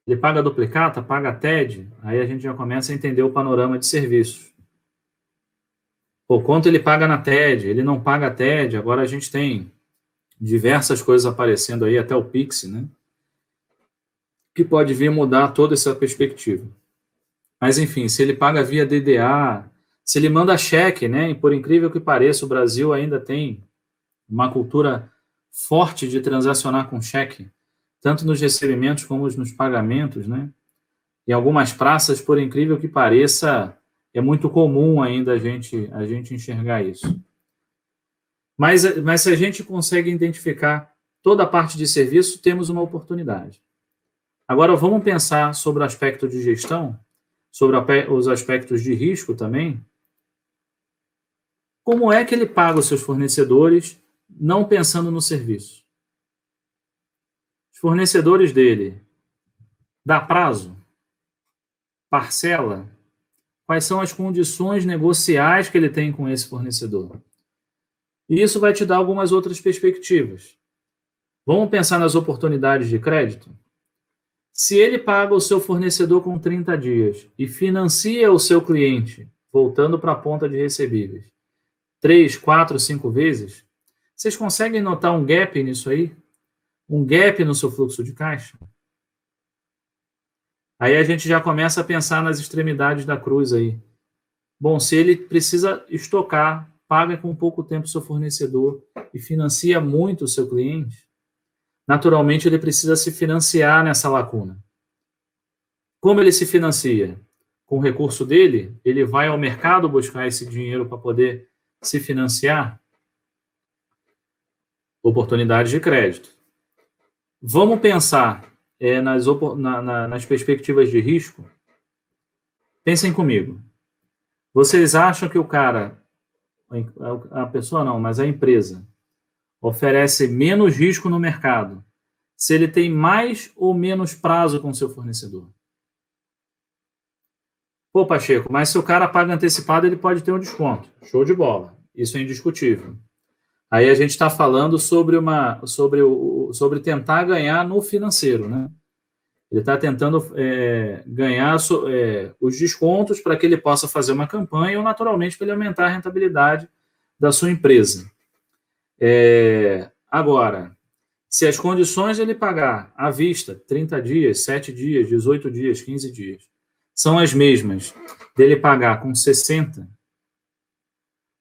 Ele paga duplicata, paga TED? Aí a gente já começa a entender o panorama de serviços. Pô, quanto ele paga na TED? Ele não paga TED? Agora a gente tem diversas coisas aparecendo aí, até o Pix, né? Que pode vir mudar toda essa perspectiva. Mas, enfim, se ele paga via DDA, se ele manda cheque, né? E por incrível que pareça, o Brasil ainda tem uma cultura forte de transacionar com cheque, tanto nos recebimentos como nos pagamentos, né? Em algumas praças, por incrível que pareça, é muito comum ainda a gente enxergar isso. Mas se a gente consegue identificar toda a parte de serviço, temos uma oportunidade. Agora, vamos pensar sobre o aspecto de gestão, sobre os aspectos de risco também. Como é que ele paga os seus fornecedores, não pensando no serviço? Os fornecedores dele, dá prazo? Parcela? Quais são as condições negociais que ele tem com esse fornecedor? E isso vai te dar algumas outras perspectivas. Vamos pensar nas oportunidades de crédito? Se ele paga o seu fornecedor com 30 dias e financia o seu cliente, voltando para a ponta de recebíveis, 3, 4, 5 vezes, vocês conseguem notar um gap nisso aí? Um gap no seu fluxo de caixa? Aí a gente já começa a pensar nas extremidades da cruz aí. Bom, se ele precisa estocar, paga com pouco tempo o seu fornecedor e financia muito o seu cliente, naturalmente ele precisa se financiar nessa lacuna. Como ele se financia? Com o recurso dele, ele vai ao mercado buscar esse dinheiro para poder se financiar? Oportunidades de crédito. Vamos pensar nas perspectivas de risco? Pensem comigo. Vocês acham que o cara, a pessoa não, mas a empresa, oferece menos risco no mercado se ele tem mais ou menos prazo com seu fornecedor? Pô, Pacheco, mas se o cara paga antecipado, ele pode ter um desconto. Show de bola. Isso é indiscutível. Aí a gente está falando sobre tentar ganhar no financeiro, né? Ele está tentando ganhar os descontos para que ele possa fazer uma campanha ou, naturalmente, para ele aumentar a rentabilidade da sua empresa. Agora, se as condições de ele pagar à vista, 30 dias, 7 dias, 18 dias, 15 dias, são as mesmas dele pagar com 60,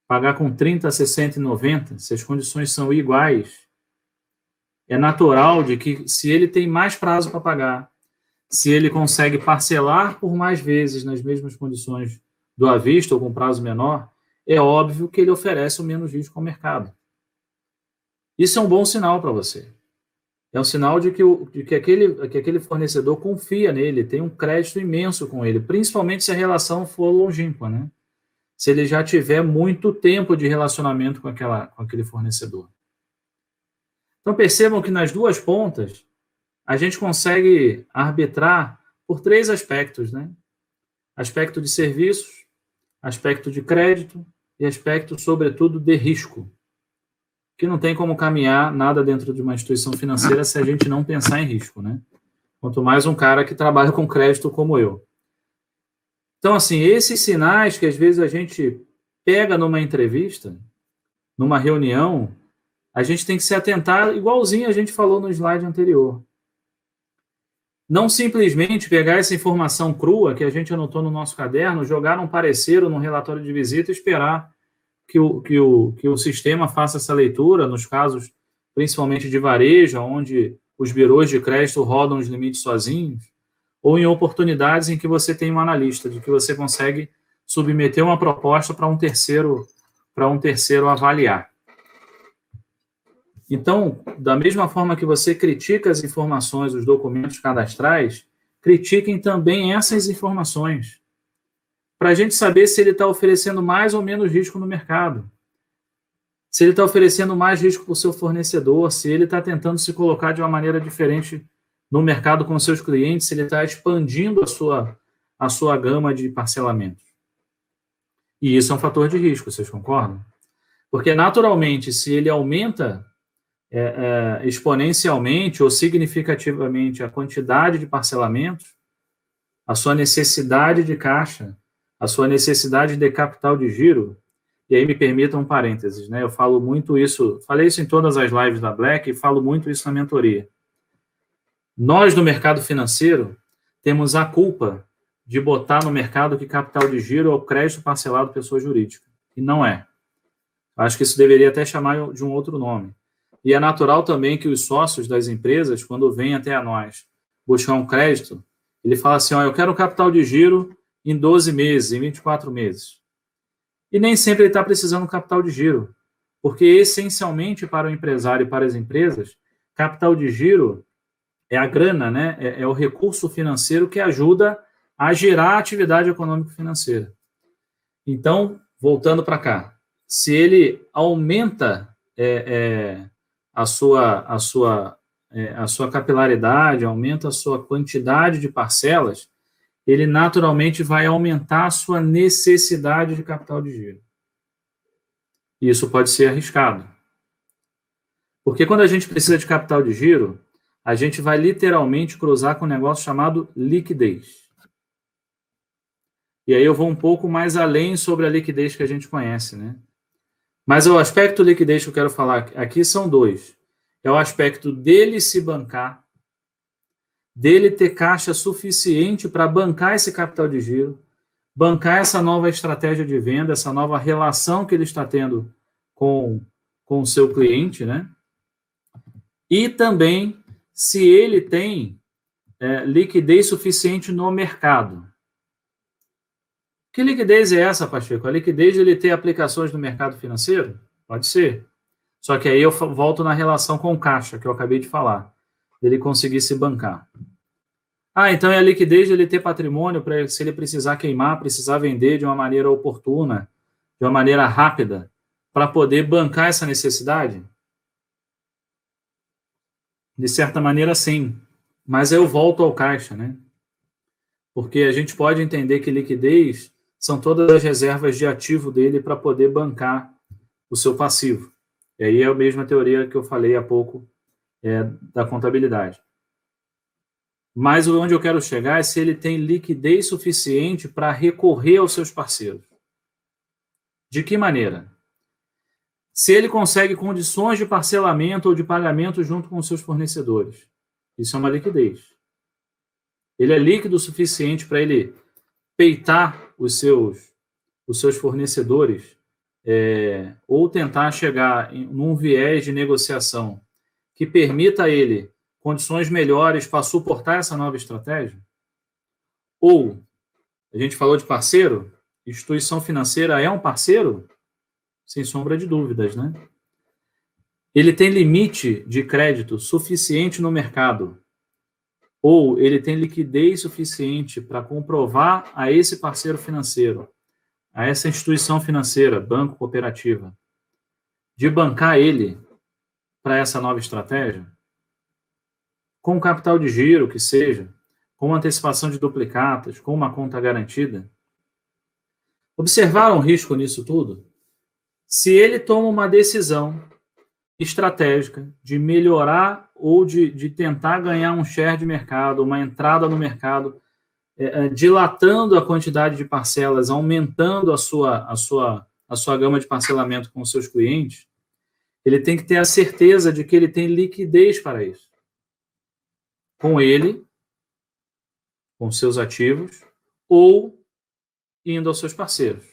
pagar com 30, 60 e 90, se as condições são iguais, é natural de que, se ele tem mais prazo para pagar, se ele consegue parcelar por mais vezes nas mesmas condições do à vista ou com prazo menor, é óbvio que ele oferece o menos risco ao mercado. Isso é um bom sinal para você. É um sinal de que aquele fornecedor confia nele, tem um crédito imenso com ele, principalmente se a relação for longínqua, né? Se ele já tiver muito tempo de relacionamento com aquele fornecedor. Então percebam que nas duas pontas a gente consegue arbitrar por 3 aspectos, né? Aspecto de serviços, aspecto de crédito e aspecto, sobretudo, de risco. Que não tem como caminhar nada dentro de uma instituição financeira se a gente não pensar em risco, né? Quanto mais um cara que trabalha com crédito como eu. Então, assim, esses sinais que às vezes a gente pega numa entrevista, numa reunião, a gente tem que se atentar igualzinho a gente falou no slide anterior. Não simplesmente pegar essa informação crua que a gente anotou no nosso caderno, jogar num parecer ou num relatório de visita e esperar que o sistema faça essa leitura, nos casos principalmente de varejo, onde os birôs de crédito rodam os limites sozinhos, ou em oportunidades em que você tem um analista, de que você consegue submeter uma proposta para um terceiro avaliar. Então, da mesma forma que você critica as informações, os documentos cadastrais, critiquem também essas informações, para a gente saber se ele está oferecendo mais ou menos risco no mercado. Se ele está oferecendo mais risco para o seu fornecedor, se ele está tentando se colocar de uma maneira diferente no mercado com seus clientes, se ele está expandindo a sua gama de parcelamentos. E isso é um fator de risco, vocês concordam? Porque, naturalmente, se ele aumenta exponencialmente ou significativamente a quantidade de parcelamentos, a sua necessidade de caixa, a sua necessidade de capital de giro, e aí me permitam um parênteses, né? Eu falo muito isso, falei isso em todas as lives da Black e falo muito isso na mentoria. Nós, do mercado financeiro, temos a culpa de botar no mercado que capital de giro é o crédito parcelado pessoa jurídica. E não é. Acho que isso deveria até chamar de um outro nome. E é natural também que os sócios das empresas, quando vêm até a nós buscar um crédito, ele fala assim, eu quero um capital de giro em 12 meses, em 24 meses. E nem sempre ele está precisando de capital de giro, porque essencialmente para o empresário e para as empresas, capital de giro é a grana, né? É o recurso financeiro que ajuda a gerar a atividade econômico-financeira. Então, voltando para cá, se ele aumenta a sua capilaridade, aumenta a sua quantidade de parcelas, ele naturalmente vai aumentar a sua necessidade de capital de giro. E isso pode ser arriscado. Porque quando a gente precisa de capital de giro, a gente vai literalmente cruzar com um negócio chamado liquidez. E aí eu vou um pouco mais além sobre a liquidez que a gente conhece, né? Mas o aspecto liquidez que eu quero falar aqui são 2. É o aspecto dele se bancar, dele ter caixa suficiente para bancar esse capital de giro, bancar essa nova estratégia de venda, essa nova relação que ele está tendo com o seu cliente, né? E também se ele tem liquidez suficiente no mercado. Que liquidez é essa, Pacheco? A liquidez de ele ter aplicações no mercado financeiro? Pode ser. Só que aí eu volto na relação com o caixa, que eu acabei de falar, dele conseguir se bancar. Então é a liquidez de ele ter patrimônio para, se ele precisar queimar, precisar vender de uma maneira oportuna, de uma maneira rápida, para poder bancar essa necessidade? De certa maneira, sim. Mas eu volto ao caixa, né? Porque a gente pode entender que liquidez são todas as reservas de ativo dele para poder bancar o seu passivo. E aí é a mesma teoria que eu falei há pouco da contabilidade. Mas onde eu quero chegar é se ele tem liquidez suficiente para recorrer aos seus parceiros. De que maneira? Se ele consegue condições de parcelamento ou de pagamento junto com os seus fornecedores. Isso é uma liquidez. Ele é líquido o suficiente para ele peitar os seus fornecedores ou tentar chegar num viés de negociação que permita a ele condições melhores para suportar essa nova estratégia? Ou, a gente falou de parceiro, instituição financeira é um parceiro? Sem sombra de dúvidas, né? Ele tem limite de crédito suficiente no mercado? Ou ele tem liquidez suficiente para comprovar a esse parceiro financeiro, a essa instituição financeira, banco, cooperativa, de bancar ele para essa nova estratégia? Com capital de giro, que seja, com antecipação de duplicatas, com uma conta garantida? Observaram o risco nisso tudo? Se ele toma uma decisão estratégica de melhorar ou de tentar ganhar um share de mercado, uma entrada no mercado, dilatando a quantidade de parcelas, aumentando a sua gama de parcelamento com os seus clientes, ele tem que ter a certeza de que ele tem liquidez para isso. Com ele, com seus ativos, ou indo aos seus parceiros,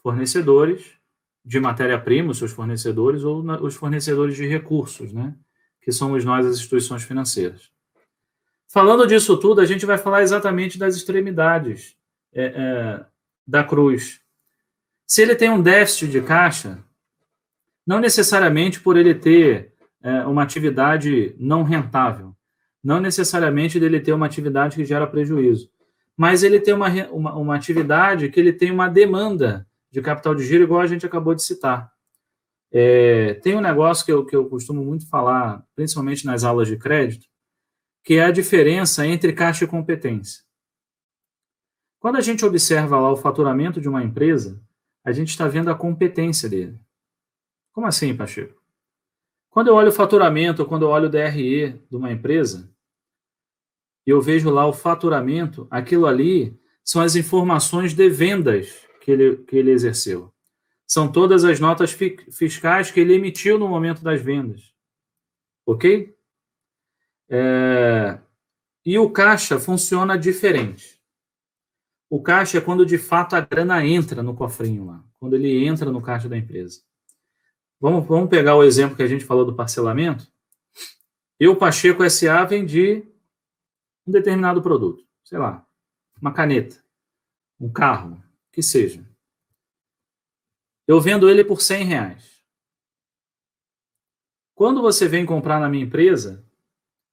fornecedores de matéria-prima, os seus fornecedores, ou os fornecedores de recursos, né? Que somos nós, as instituições financeiras. Falando disso tudo, a gente vai falar exatamente das extremidades da cruz. Se ele tem um déficit de caixa, não necessariamente por ele ter uma atividade não rentável, não necessariamente dele ter uma atividade que gera prejuízo, mas ele tem uma atividade que ele tem uma demanda de capital de giro, igual a gente acabou de citar. Tem um negócio que eu costumo muito falar, principalmente nas aulas de crédito, que é a diferença entre caixa e competência. Quando a gente observa lá o faturamento de uma empresa, a gente está vendo a competência dele. Como assim, Pacheco? Quando eu olho o faturamento, quando eu olho o DRE de uma empresa, e eu vejo lá o faturamento, aquilo ali são as informações de vendas que ele exerceu. São todas as notas fiscais que ele emitiu no momento das vendas. Ok? E o caixa funciona diferente. O caixa é quando de fato a grana entra no cofrinho lá, quando ele entra no caixa da empresa. Vamos pegar o exemplo que a gente falou do parcelamento. Eu, Pacheco S.A., vendi um determinado produto, sei lá, uma caneta, um carro, que seja. Eu vendo ele por R$100. Quando você vem comprar na minha empresa,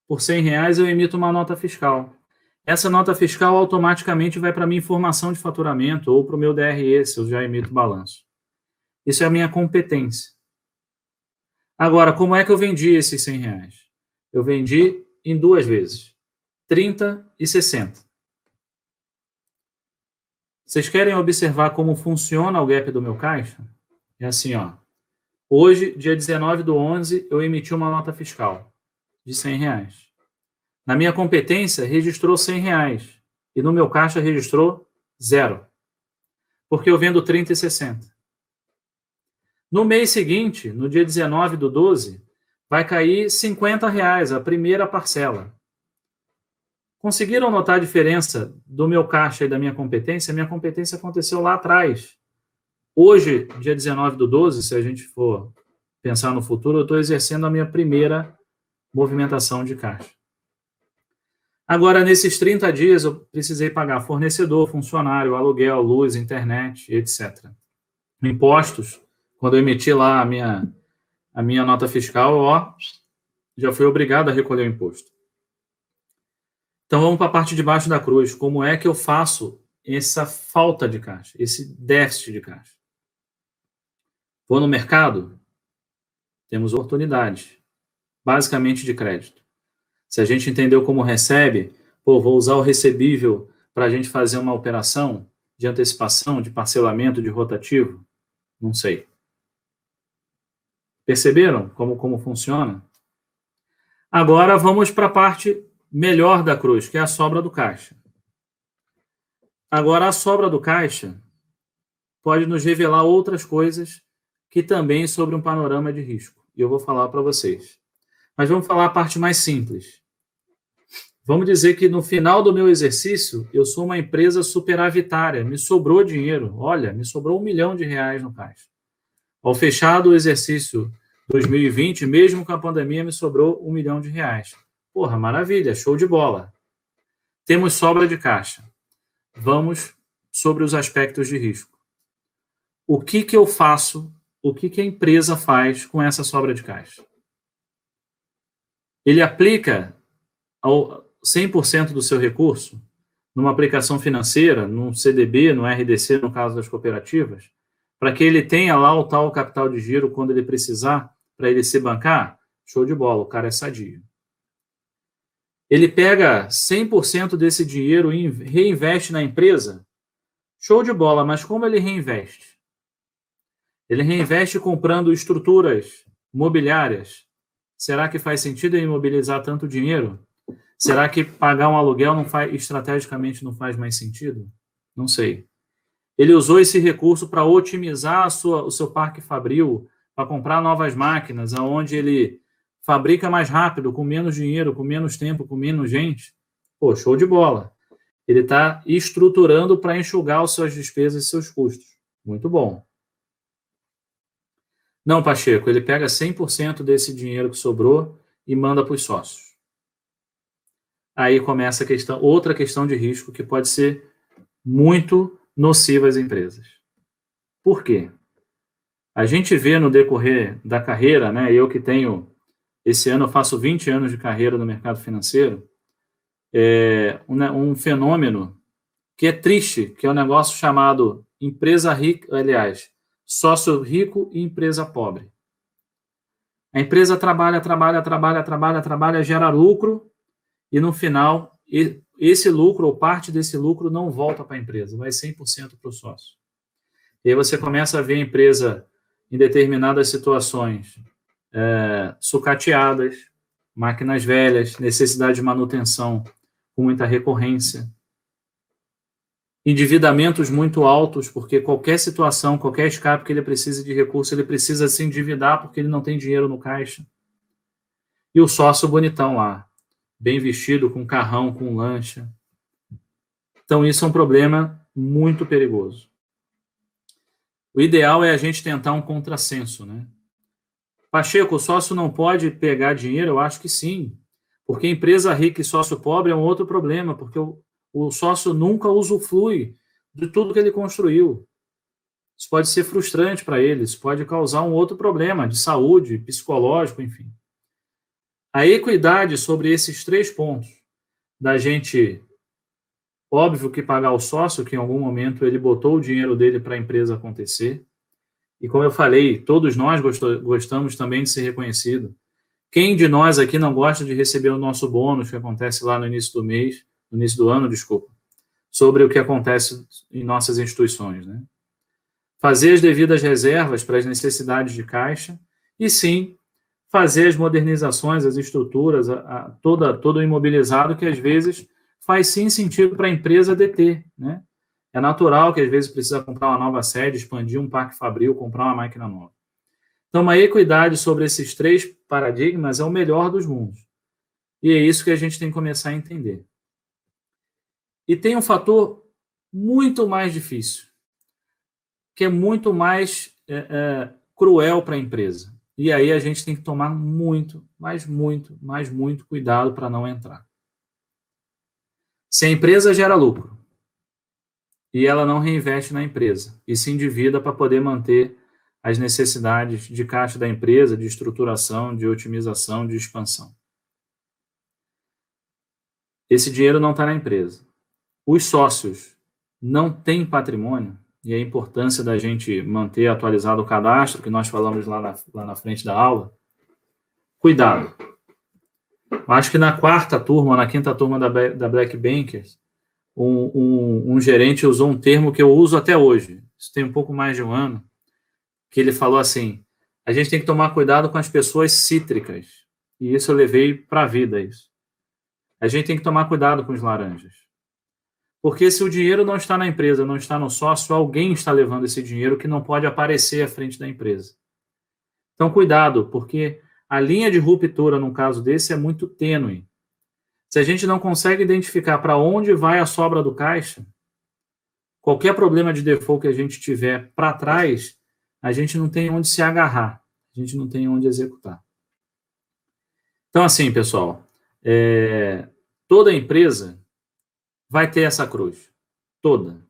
por R$100 eu emito uma nota fiscal. Essa nota fiscal automaticamente vai para a minha informação de faturamento ou para o meu DRE, se eu já emito balanço. Isso é a minha competência. Agora, como é que eu vendi esses R$100? Eu vendi em 2 vezes, 30 e 60. Vocês querem observar como funciona o gap do meu caixa? É assim, ó. Hoje, dia 19/11, eu emiti uma nota fiscal de R$100. Na minha competência, registrou R$100. E no meu caixa registrou 0. Porque eu vendo 30 e 60. No mês seguinte, no dia 19/12, vai cair R$50, a primeira parcela. Conseguiram notar a diferença do meu caixa e da minha competência? Minha competência aconteceu lá atrás. Hoje, dia 19/12, se a gente for pensar no futuro, eu estou exercendo a minha primeira movimentação de caixa. Agora, nesses 30 dias, eu precisei pagar fornecedor, funcionário, aluguel, luz, internet, etc. Impostos, quando eu emiti lá a minha nota fiscal, já fui obrigado a recolher o imposto. Então, vamos para a parte de baixo da cruz. Como é que eu faço essa falta de caixa, esse déficit de caixa? Vou no mercado? Temos oportunidade, basicamente de crédito. Se a gente entendeu como recebe, vou usar o recebível para a gente fazer uma operação de antecipação, de parcelamento, de rotativo? Não sei. Perceberam como funciona? Agora vamos para a parte melhor da cruz, que é a sobra do caixa. Agora, a sobra do caixa pode nos revelar outras coisas que também sobre um panorama de risco. E eu vou falar para vocês. Mas vamos falar a parte mais simples. Vamos dizer que no final do meu exercício, eu sou uma empresa superavitária, me sobrou dinheiro. Olha, me sobrou R$1 milhão no caixa. Ao fechar do exercício 2020, mesmo com a pandemia, me sobrou R$1 milhão. Porra, maravilha, show de bola. Temos sobra de caixa. Vamos sobre os aspectos de risco. O que eu faço, o que a empresa faz com essa sobra de caixa? Ele aplica 100% do seu recurso numa aplicação financeira, num CDB, no RDC, no caso das cooperativas, para que ele tenha lá o tal capital de giro quando ele precisar, para ele se bancar? Show de bola, o cara é sadio. Ele pega 100% desse dinheiro e reinveste na empresa? Show de bola, mas como ele reinveste? Ele reinveste comprando estruturas mobiliárias. Será que faz sentido ele imobilizar tanto dinheiro? Será que pagar um aluguel estrategicamente não faz mais sentido? Não sei. Ele usou esse recurso para otimizar o seu parque fabril, para comprar novas máquinas, onde ele fabrica mais rápido, com menos dinheiro, com menos tempo, com menos gente. Pô, show de bola. Ele está estruturando para enxugar as suas despesas e seus custos. Muito bom. Não, Pacheco, ele pega 100% desse dinheiro que sobrou e manda para os sócios. Aí começa outra questão de risco que pode ser muito nociva às empresas. Por quê? A gente vê no decorrer da carreira, né? Eu que tenho, esse ano eu faço 20 anos de carreira no mercado financeiro, um fenômeno que é triste, que é um negócio chamado empresa rica, aliás, sócio rico e empresa pobre. A empresa trabalha, gera lucro e no final esse lucro ou parte desse lucro não volta para a empresa, vai 100% para o sócio. E aí você começa a ver a empresa em determinadas situações sucateadas, máquinas velhas, necessidade de manutenção com muita recorrência, endividamentos muito altos, porque qualquer situação, qualquer escape que ele precise de recurso, ele precisa se endividar porque ele não tem dinheiro no caixa. E o sócio bonitão lá, bem vestido, com carrão, com lancha. Então, isso é um problema muito perigoso. O ideal é a gente tentar um contrassenso, né? Pacheco, o sócio não pode pegar dinheiro? Eu acho que sim. Porque empresa rica e sócio pobre é um outro problema, porque o sócio nunca usufrui de tudo que ele construiu. Isso pode ser frustrante para ele, isso pode causar um outro problema de saúde, psicológico, enfim. A equidade sobre esses 3 pontos, da gente, óbvio que pagar o sócio, que em algum momento ele botou o dinheiro dele para a empresa acontecer, e como eu falei, todos nós gostamos também de ser reconhecido. Quem de nós aqui não gosta de receber o nosso bônus, que acontece lá no início do mês, no início do ano, desculpa, sobre o que acontece em nossas instituições, né? Fazer as devidas reservas para as necessidades de caixa e, sim, fazer as modernizações, as estruturas, todo o imobilizado que, às vezes, faz, sim, sentido para a empresa deter, né? É natural que, às vezes, precisa comprar uma nova sede, expandir um parque fabril, comprar uma máquina nova. Então, uma equidade sobre esses 3 paradigmas é o melhor dos mundos. E é isso que a gente tem que começar a entender. E tem um fator muito mais difícil, que é muito mais cruel para a empresa. E aí a gente tem que tomar muito cuidado para não entrar. Se a empresa gera lucro e ela não reinveste na empresa e se endivida para poder manter as necessidades de caixa da empresa, de estruturação, de otimização, de expansão. Esse dinheiro não está na empresa. Os sócios não têm patrimônio, e a importância da gente manter atualizado o cadastro, que nós falamos lá na frente da aula. Cuidado. Acho que na 4ª turma, na 5ª turma da Black Bankers, um gerente usou um termo que eu uso até hoje, isso tem um pouco mais de um ano, que ele falou assim, a gente tem que tomar cuidado com as pessoas cítricas, e isso eu levei para a vida, isso. A gente tem que tomar cuidado com os laranjas. Porque se o dinheiro não está na empresa, não está no sócio, alguém está levando esse dinheiro que não pode aparecer à frente da empresa. Então, cuidado, porque a linha de ruptura, num caso desse, é muito tênue. Se a gente não consegue identificar para onde vai a sobra do caixa, qualquer problema de default que a gente tiver para trás, a gente não tem onde se agarrar, a gente não tem onde executar. Então, assim, pessoal, toda empresa vai ter essa cruz, toda.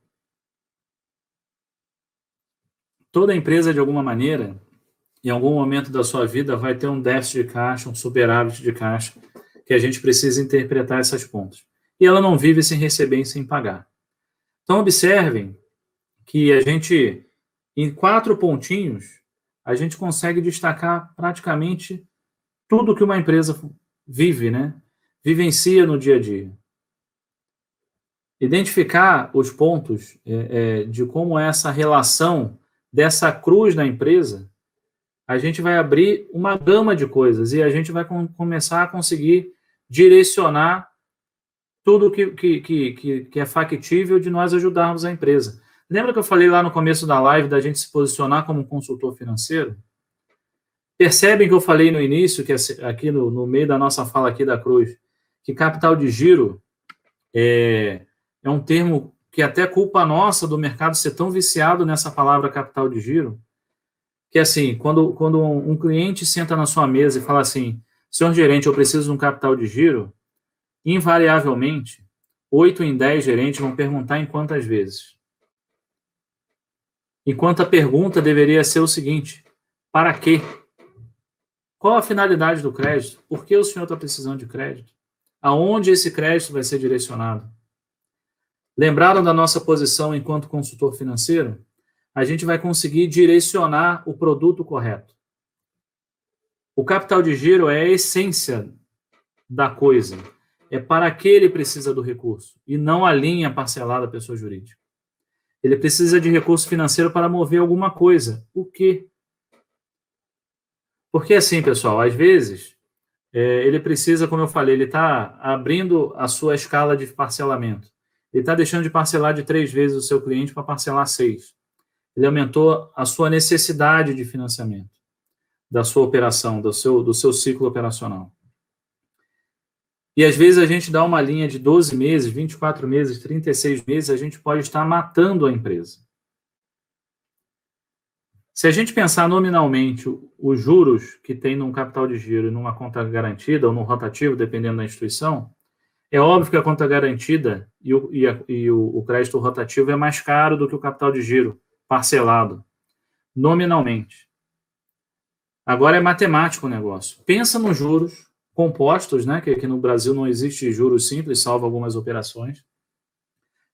Toda empresa, de alguma maneira, em algum momento da sua vida, vai ter um déficit de caixa, um superávit de caixa, que a gente precisa interpretar essas pontas. E ela não vive sem receber e sem pagar. Então, observem que a gente, em 4 pontinhos, a gente consegue destacar praticamente tudo que uma empresa vive, né? Vivencia no dia a dia. Identificar os pontos de como é essa relação dessa cruz na empresa, a gente vai abrir uma gama de coisas e a gente vai começar a conseguir direcionar tudo que é factível de nós ajudarmos a empresa. Lembra que eu falei lá no começo da live da gente se posicionar como um consultor financeiro? Percebem que eu falei no início, que aqui no meio da nossa fala aqui da cruz, que capital de giro é um termo que até culpa nossa do mercado ser tão viciado nessa palavra capital de giro, que assim, quando um cliente senta na sua mesa e fala assim, senhor gerente, eu preciso de um capital de giro, invariavelmente, 8 em 10 gerentes vão perguntar em quantas vezes. Enquanto a pergunta deveria ser o seguinte, para quê? Qual a finalidade do crédito? Por que o senhor está precisando de crédito? Aonde esse crédito vai ser direcionado? Lembraram da nossa posição enquanto consultor financeiro? A gente vai conseguir direcionar o produto correto. O capital de giro é a essência da coisa. É para que ele precisa do recurso e não a linha parcelada da pessoa jurídica. Ele precisa de recurso financeiro para mover alguma coisa. O quê? Porque assim, pessoal, às vezes, ele precisa, como eu falei, ele está abrindo a sua escala de parcelamento. Ele está deixando de parcelar de 3 vezes o seu cliente para parcelar 6. Ele aumentou a sua necessidade de financiamento da sua operação, do seu ciclo operacional. E às vezes a gente dá uma linha de 12 meses, 24 meses, 36 meses, a gente pode estar matando a empresa. Se a gente pensar nominalmente os juros que tem num capital de giro e numa conta garantida ou num rotativo, dependendo da instituição, é óbvio que a conta garantida e o crédito rotativo é mais caro do que o capital de giro parcelado, nominalmente. Agora é matemático o negócio. Pensa nos juros compostos, né, que aqui no Brasil não existe juros simples, salvo algumas operações,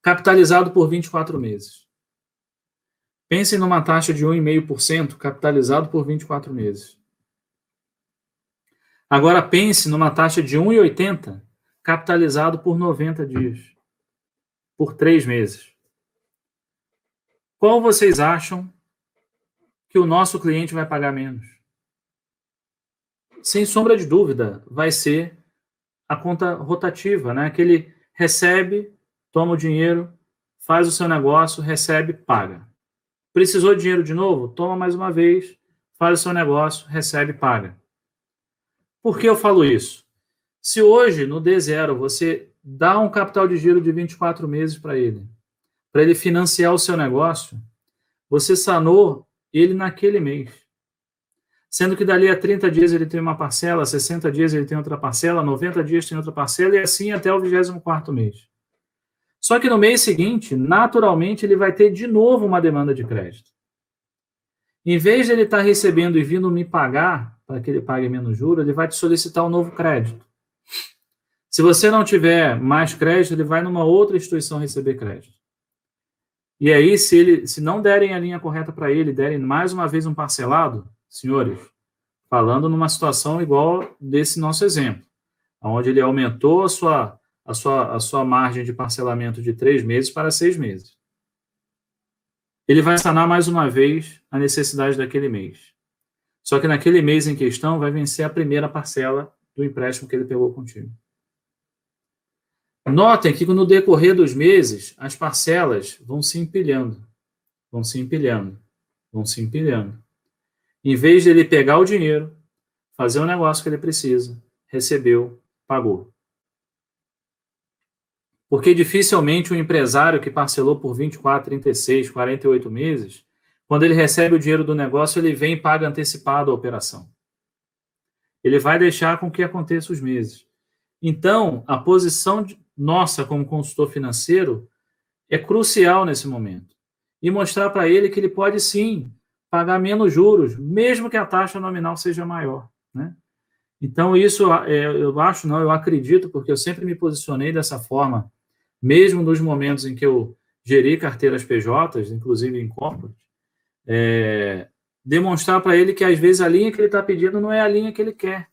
capitalizado por 24 meses. Pense numa taxa de 1,5% capitalizado por 24 meses. Agora pense numa taxa de 1,80% capitalizado por 90 dias, por 3 meses. Qual vocês acham que o nosso cliente vai pagar menos? Sem sombra de dúvida, vai ser a conta rotativa, né? Que ele recebe, toma o dinheiro, faz o seu negócio, recebe, paga. Precisou de dinheiro de novo? Toma mais uma vez, faz o seu negócio, recebe, paga. Por que eu falo isso? Se hoje, no D0, você dá um capital de giro de 24 meses para ele financiar o seu negócio, você sanou ele naquele mês. Sendo que dali a 30 dias ele tem uma parcela, 60 dias ele tem outra parcela, 90 dias tem outra parcela, e assim até o 24º mês. Só que no mês seguinte, naturalmente, ele vai ter de novo uma demanda de crédito. Em vez de ele estar recebendo e vindo me pagar, para que ele pague menos juros, ele vai te solicitar um novo crédito. Se você não tiver mais crédito, ele vai numa outra instituição receber crédito. E aí, se não derem a linha correta para ele, derem mais uma vez um parcelado, senhores, falando numa situação igual desse nosso exemplo, onde ele aumentou a sua margem de parcelamento de 3 meses para 6 meses. Ele vai sanar mais uma vez a necessidade daquele mês. Só que naquele mês em questão vai vencer a primeira parcela do empréstimo que ele pegou contigo. Notem que no decorrer dos meses, as parcelas vão se empilhando, vão se empilhando, vão se empilhando. Em vez de ele pegar o dinheiro, fazer o negócio que ele precisa, recebeu, pagou. Porque dificilmente um empresário que parcelou por 24, 36, 48 meses, quando ele recebe o dinheiro do negócio, ele vem e paga antecipado a operação. Ele vai deixar com que aconteça os meses. Então, a posição nossa como consultor financeiro é crucial nesse momento. E mostrar para ele que ele pode sim pagar menos juros, mesmo que a taxa nominal seja maior, né? Então, isso eu acho, não, eu acredito, porque eu sempre me posicionei dessa forma, mesmo nos momentos em que eu geri carteiras PJs, inclusive em corporate, demonstrar para ele que, às vezes, a linha que ele está pedindo não é a linha que ele quer.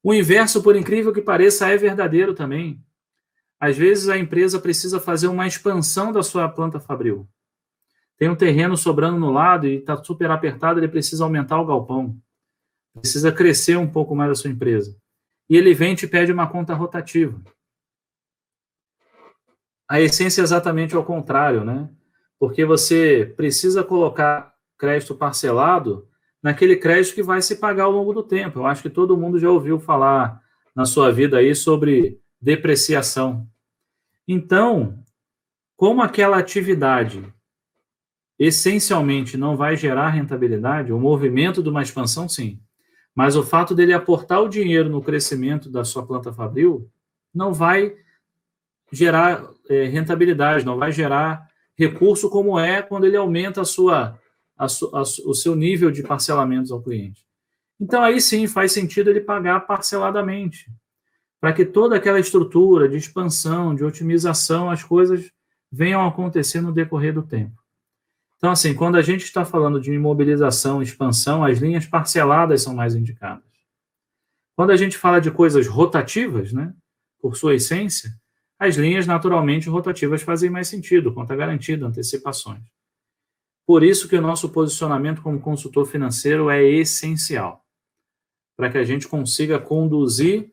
O inverso, por incrível que pareça, é verdadeiro também. Às vezes, a empresa precisa fazer uma expansão da sua planta fabril. Tem um terreno sobrando no lado e está super apertado, ele precisa aumentar o galpão. Precisa crescer um pouco mais a sua empresa. E ele vem e te pede uma conta rotativa. A essência é exatamente ao contrário, né? Porque você precisa colocar crédito parcelado naquele crédito que vai se pagar ao longo do tempo. Eu acho que todo mundo já ouviu falar na sua vida aí sobre depreciação. Então, como aquela atividade essencialmente não vai gerar rentabilidade, o movimento de uma expansão, sim. Mas o fato dele aportar o dinheiro no crescimento da sua planta fabril não vai gerar rentabilidade, não vai gerar recurso como é quando ele aumenta o seu nível de parcelamentos ao cliente. Então, aí sim faz sentido ele pagar parceladamente, para que toda aquela estrutura de expansão, de otimização, as coisas venham a acontecer no decorrer do tempo. Então, assim, quando a gente está falando de imobilização, expansão, as linhas parceladas são mais indicadas. Quando a gente fala de coisas rotativas, né, por sua essência, as linhas naturalmente rotativas fazem mais sentido, conta garantida, antecipações. Por isso que o nosso posicionamento como consultor financeiro é essencial, para que a gente consiga conduzir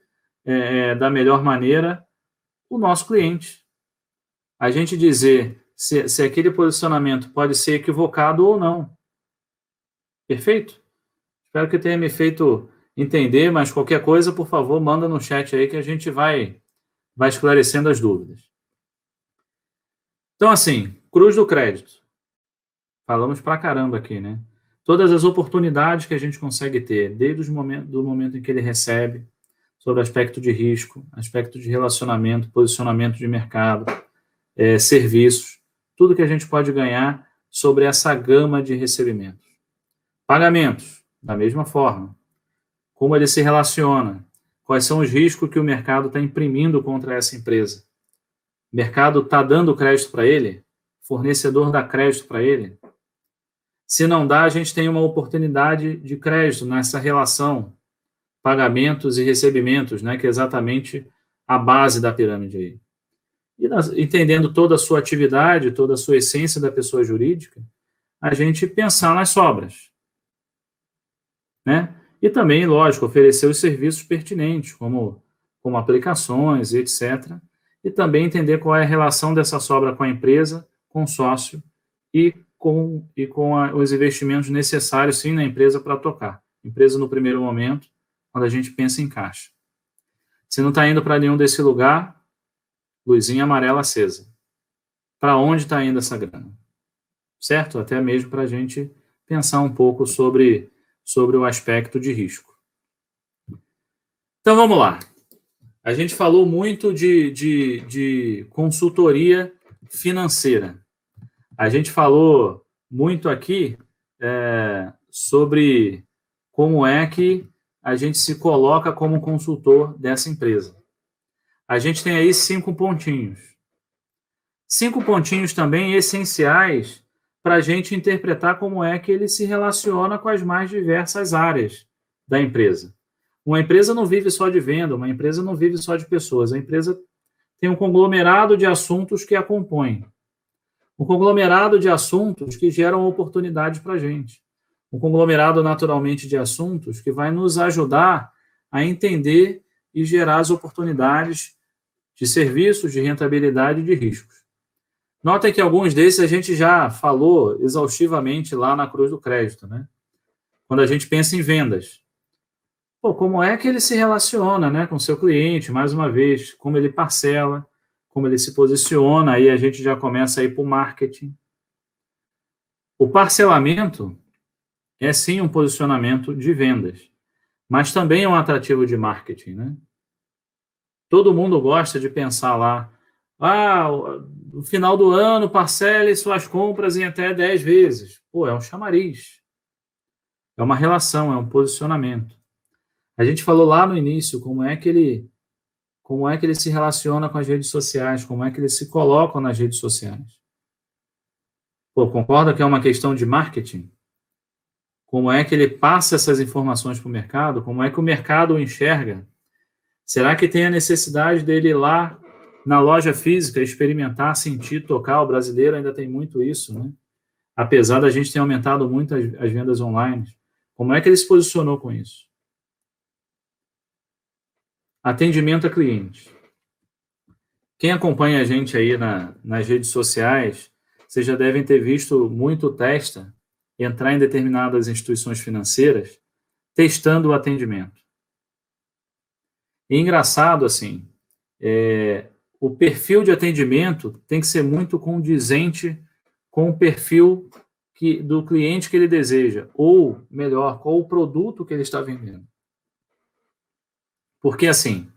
da melhor maneira o nosso cliente. A gente dizer se aquele posicionamento pode ser equivocado ou não. Perfeito? Espero que tenha me feito entender, mas qualquer coisa, por favor, manda no chat aí que a gente vai esclarecendo as dúvidas. Então, assim, cruz do crédito. Falamos pra caramba aqui, né? Todas as oportunidades que a gente consegue ter, desde do momento em que ele recebe, sobre aspecto de risco, aspecto de relacionamento, posicionamento de mercado, serviços, tudo que a gente pode ganhar sobre essa gama de recebimentos. Pagamentos, da mesma forma. Como ele se relaciona, quais são os riscos que o mercado está imprimindo contra essa empresa. O mercado está dando crédito para ele? O fornecedor dá crédito para ele? Se não dá, a gente tem uma oportunidade de crédito nessa relação pagamentos e recebimentos, né, que é exatamente a base da pirâmide aí. E entendendo toda a sua atividade, toda a sua essência da pessoa jurídica, a gente pensar nas sobras, né? E também, lógico, oferecer os serviços pertinentes, como aplicações, etc. E também entender qual é a relação dessa sobra com a empresa, com o sócio e com os investimentos necessários, sim, na empresa para tocar. Empresa, no primeiro momento, quando a gente pensa em caixa. Se não está indo para nenhum desse lugar, luzinha amarela acesa. Para onde está indo essa grana? Certo? Até mesmo para a gente pensar um pouco sobre o aspecto de risco. Então, vamos lá. A gente falou muito de consultoria financeira. A gente falou muito aqui sobre como é que a gente se coloca como consultor dessa empresa. A gente tem aí 5 pontinhos. 5 pontinhos também essenciais para a gente interpretar como é que ele se relaciona com as mais diversas áreas da empresa. Uma empresa não vive só de venda, uma empresa não vive só de pessoas. A empresa tem um conglomerado de assuntos que a compõem. Um conglomerado de assuntos que geram oportunidades para a gente. Um conglomerado, naturalmente, de assuntos que vai nos ajudar a entender e gerar as oportunidades de serviços, de rentabilidade e de riscos. Notem que alguns desses a gente já falou exaustivamente lá na Cruz do Crédito, né? Quando a gente pensa em vendas. Como é que ele se relaciona, né, com o seu cliente, mais uma vez, como ele parcela, como ele se posiciona, aí a gente já começa a ir para o marketing. O parcelamento é sim um posicionamento de vendas, mas também é um atrativo de marketing, né? Todo mundo gosta de pensar lá No final do ano, parcele suas compras em até 10 vezes. Pô, é um chamariz. É uma relação, é um posicionamento. A gente falou lá no início como é que ele se relaciona com as redes sociais, como é que eles se colocam nas redes sociais. Pô, concorda que é uma questão de marketing? Como é que ele passa essas informações para o mercado? Como é que o mercado o enxerga? Será que tem a necessidade dele ir lá na loja física, experimentar, sentir, tocar? O brasileiro ainda tem muito isso, né? Apesar da gente ter aumentado muito as vendas online. Como é que ele se posicionou com isso? Atendimento a cliente. Quem acompanha a gente aí nas redes sociais, vocês já devem ter visto muito testa entrar em determinadas instituições financeiras testando o atendimento. E engraçado, assim, o perfil de atendimento tem que ser muito condizente com o perfil do cliente que ele deseja, ou, melhor, qual o produto que ele está vendendo. Porque, assim,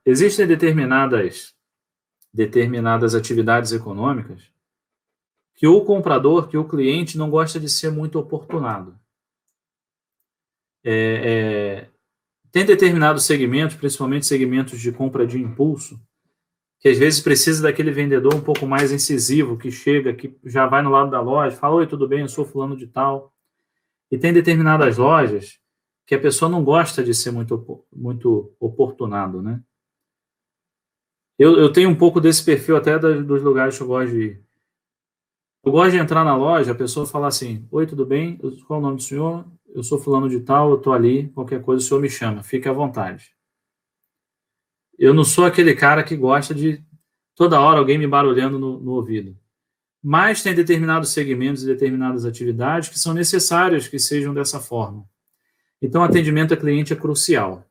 existem determinadas atividades econômicas que o comprador, que o cliente não gosta de ser muito oportunado. Tem determinados segmentos, principalmente segmentos de compra de impulso, que às vezes precisa daquele vendedor um pouco mais incisivo, que chega, que já vai no lado da loja, fala, oi, tudo bem, eu sou fulano de tal. E tem determinadas lojas que a pessoa não gosta de ser muito oportunado, né? Eu tenho um pouco desse perfil até dos lugares que eu gosto de ir. Eu gosto de entrar na loja, a pessoa falar assim, oi, tudo bem? Qual é o nome do senhor? Eu sou fulano de tal, eu estou ali, qualquer coisa o senhor me chama, fique à vontade. Eu não sou aquele cara que gosta de toda hora alguém me barulhando no ouvido. Mas tem determinados segmentos e determinadas atividades que são necessárias que sejam dessa forma. Então, atendimento a cliente é crucial.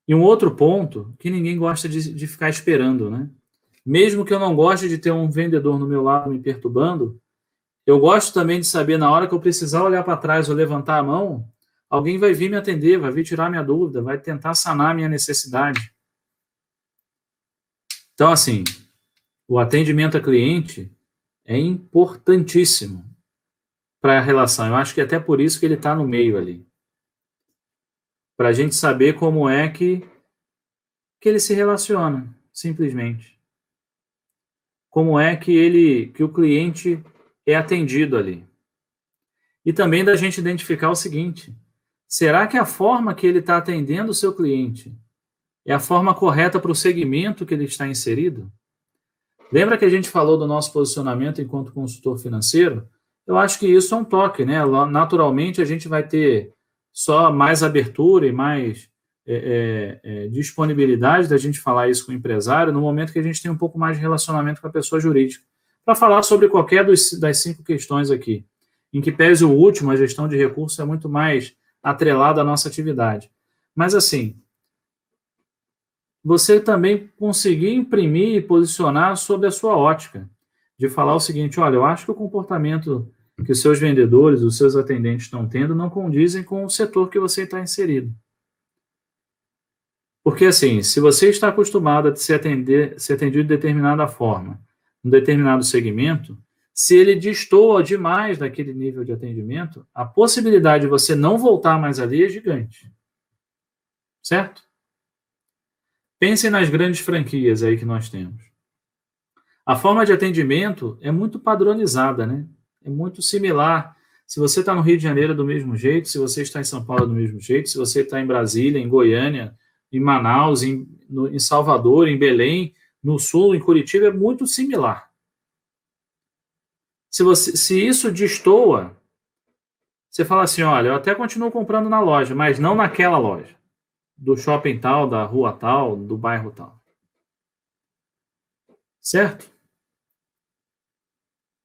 E um outro ponto, que ninguém gosta de ficar esperando, né? Mesmo que eu não goste de ter um vendedor no meu lado me perturbando, eu gosto também de saber, na hora que eu precisar olhar para trás ou levantar a mão, alguém vai vir me atender, vai vir tirar minha dúvida, vai tentar sanar minha necessidade. Então, assim, o atendimento a cliente é importantíssimo para a relação. Eu acho que até por isso que ele está no meio ali. Para a gente saber como é que ele se relaciona, simplesmente. Como é que o cliente é atendido ali. E também da gente identificar o seguinte, será que a forma que ele está atendendo o seu cliente é a forma correta para o segmento que ele está inserido? Lembra que a gente falou do nosso posicionamento enquanto consultor financeiro? Eu acho que isso é um toque, né? Naturalmente, a gente vai ter só mais abertura e mais disponibilidade da gente falar isso com o empresário no momento que a gente tem um pouco mais de relacionamento com a pessoa jurídica. Para falar sobre qualquer das 5 questões aqui, em que pese o último, a gestão de recursos é muito mais atrelada à nossa atividade. Mas, assim, você também conseguir imprimir e posicionar sob a sua ótica, de falar o seguinte, olha, eu acho que o comportamento que os seus vendedores, os seus atendentes estão tendo não condizem com o setor que você está inserido. Porque, assim, se você está acostumado a ser atendido de determinada forma, um determinado segmento, se ele destoa demais daquele nível de atendimento, a possibilidade de você não voltar mais ali é gigante. Certo? Pensem nas grandes franquias aí que nós temos. A forma de atendimento é muito padronizada, né? É muito similar. Se você está no Rio de Janeiro, é do mesmo jeito, se você está em São Paulo, é do mesmo jeito, se você está em Brasília, em Goiânia, em Manaus, em Salvador, em Belém, no Sul, em Curitiba, é muito similar. Se isso destoa, você fala assim, olha, eu até continuo comprando na loja, mas não naquela loja, do shopping tal, da rua tal, do bairro tal. Certo?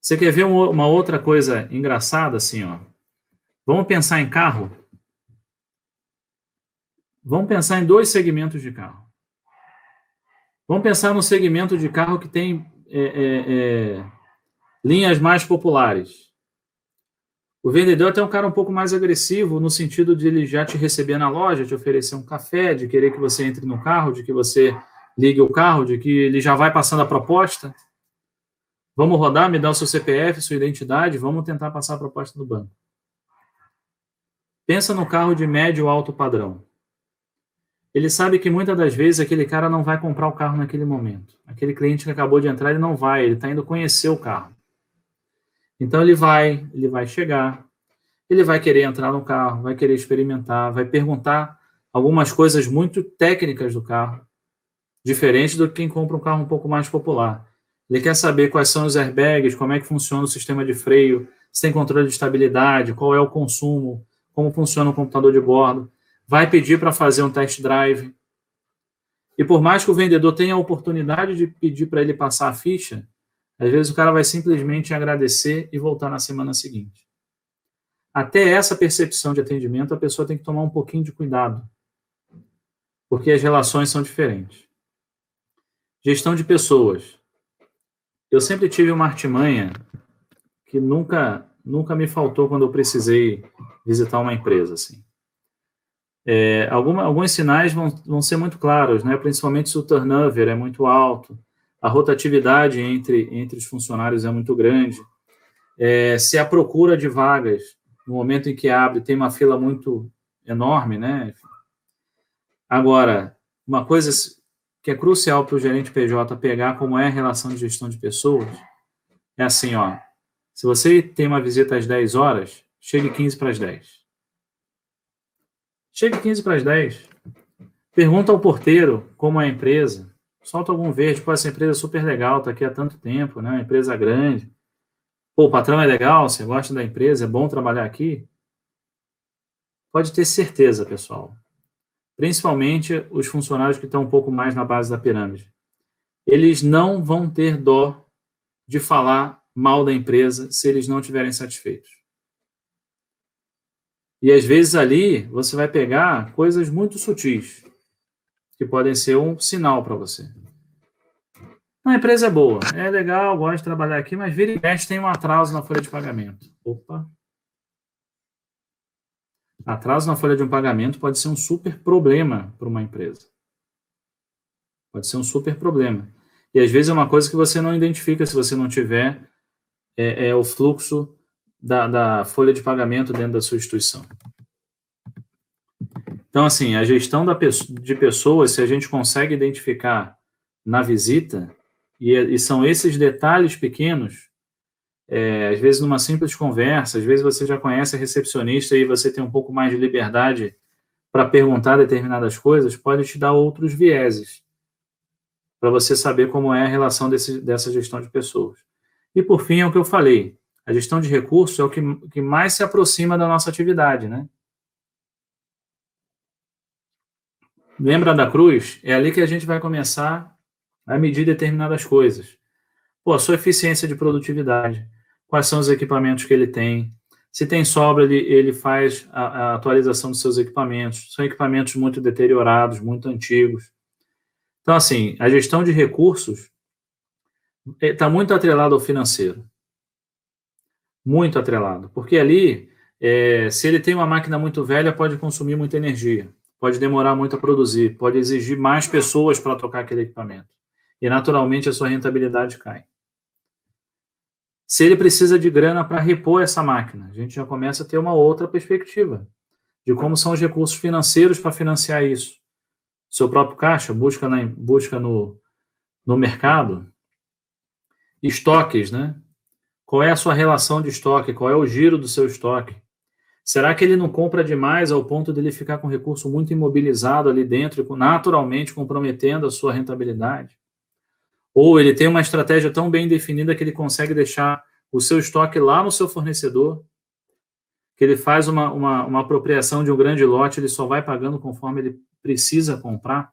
Você quer ver uma outra coisa engraçada, assim, ó? Vamos pensar em carro? Vamos pensar em 2 segmentos de carro. Vamos pensar no segmento de carro que tem linhas mais populares. O vendedor é até um cara um pouco mais agressivo, no sentido de ele já te receber na loja, te oferecer um café, de querer que você entre no carro, de que você ligue o carro, de que ele já vai passando a proposta. Vamos rodar, me dá o seu CPF, sua identidade, vamos tentar passar a proposta do banco. Pensa no carro de médio ou alto padrão. Ele sabe que muitas das vezes aquele cara não vai comprar o carro naquele momento. Aquele cliente que acabou de entrar, ele não vai, ele está indo conhecer o carro. Então ele vai chegar, ele vai querer entrar no carro, vai querer experimentar, vai perguntar algumas coisas muito técnicas do carro, diferente do que quem compra um carro um pouco mais popular. Ele quer saber quais são os airbags, como é que funciona o sistema de freio, se tem controle de estabilidade, qual é o consumo, como funciona o computador de bordo. Vai pedir para fazer um test drive. E por mais que o vendedor tenha a oportunidade de pedir para ele passar a ficha, às vezes o cara vai simplesmente agradecer e voltar na semana seguinte. Até essa percepção de atendimento, a pessoa tem que tomar um pouquinho de cuidado, porque as relações são diferentes. Gestão de pessoas. Eu sempre tive uma artimanha que nunca me faltou quando eu precisei visitar uma empresa, assim. Alguns sinais vão ser muito claros, né? Principalmente se o turnover é muito alto, a rotatividade entre os funcionários é muito grande, se a procura de vagas, no momento em que abre, tem uma fila muito enorme, né? Agora, uma coisa que é crucial para o gerente PJ pegar como é a relação de gestão de pessoas, é assim, ó, se você tem uma visita às 10 horas, chegue 15 para as 10. Chegue 15 para as 10. Pergunta ao porteiro como é a empresa. Solta algum verde. Pô, essa empresa é super legal, está aqui há tanto tempo, né? Uma empresa grande. Pô, o patrão é legal, você gosta da empresa, é bom trabalhar aqui? Pode ter certeza, pessoal. Principalmente os funcionários que estão um pouco mais na base da pirâmide. Eles não vão ter dó de falar mal da empresa se eles não estiverem satisfeitos. E às vezes ali você vai pegar coisas muito sutis, que podem ser um sinal para você. A empresa é boa, é legal, gosto de trabalhar aqui, mas vira e mexe tem um atraso na folha de pagamento. Opa! Atraso na folha de um pagamento pode ser um super problema para uma empresa. Pode ser um super problema. E às vezes é uma coisa que você não identifica se você não tiver o fluxo da folha de pagamento dentro da sua instituição. Então, assim, a gestão de pessoas, se a gente consegue identificar na visita, e são esses detalhes pequenos, às vezes numa simples conversa, às vezes você já conhece a recepcionista e você tem um pouco mais de liberdade para perguntar determinadas coisas, pode te dar outros vieses para você saber como é a relação dessa gestão de pessoas. E, por fim, é o que eu falei, a gestão de recursos é o que mais se aproxima da nossa atividade, né? Lembra da cruz? É ali que a gente vai começar a medir determinadas coisas. Pô, a sua eficiência de produtividade, quais são os equipamentos que ele tem, se tem sobra, ele faz a atualização dos seus equipamentos, são equipamentos muito deteriorados, muito antigos. Então, assim, a gestão de recursos está muito atrelada ao financeiro. Muito atrelado, porque ali, se ele tem uma máquina muito velha, pode consumir muita energia, pode demorar muito a produzir, pode exigir mais pessoas para tocar aquele equipamento. E, naturalmente, a sua rentabilidade cai. Se ele precisa de grana para repor essa máquina, a gente já começa a ter uma outra perspectiva de como são os recursos financeiros para financiar isso. Seu próprio caixa, busca no mercado, estoques, né? Qual é a sua relação de estoque? Qual é o giro do seu estoque? Será que ele não compra demais ao ponto de ele ficar com recurso muito imobilizado ali dentro, naturalmente comprometendo a sua rentabilidade? Ou ele tem uma estratégia tão bem definida que ele consegue deixar o seu estoque lá no seu fornecedor, que ele faz uma apropriação de um grande lote, ele só vai pagando conforme ele precisa comprar?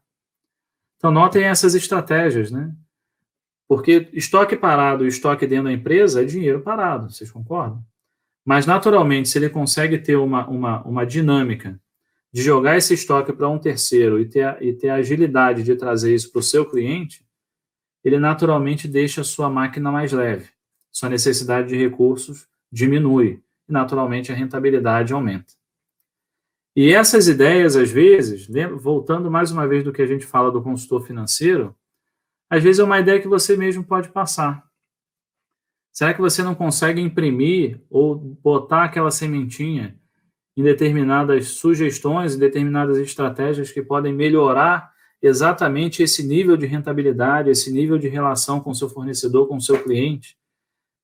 Então, notem essas estratégias, né? Porque estoque parado e estoque dentro da empresa é dinheiro parado, vocês concordam? Mas, naturalmente, se ele consegue ter uma dinâmica de jogar esse estoque para um terceiro e ter a agilidade de trazer isso para o seu cliente, ele naturalmente deixa a sua máquina mais leve. Sua necessidade de recursos diminui e, naturalmente, a rentabilidade aumenta. E essas ideias, às vezes, voltando mais uma vez do que a gente fala do consultor financeiro, às vezes é uma ideia que você mesmo pode passar. Será que você não consegue imprimir ou botar aquela sementinha em determinadas sugestões, em determinadas estratégias que podem melhorar exatamente esse nível de rentabilidade, esse nível de relação com o seu fornecedor, com o seu cliente,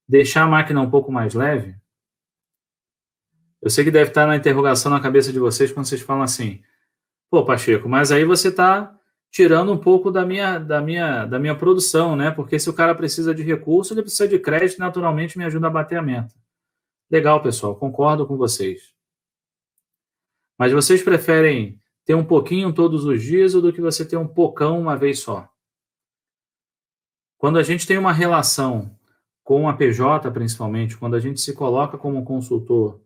deixar a máquina um pouco mais leve? Eu sei que deve estar na interrogação na cabeça de vocês quando vocês falam assim, pô, Pacheco, mas aí você está tirando um pouco da minha produção, né? Porque se o cara precisa de recurso, ele precisa de crédito, naturalmente me ajuda a bater a meta. Legal, pessoal, concordo com vocês. Mas vocês preferem ter um pouquinho todos os dias ou do que você ter um pocão uma vez só? Quando a gente tem uma relação com a PJ, principalmente, quando a gente se coloca como consultor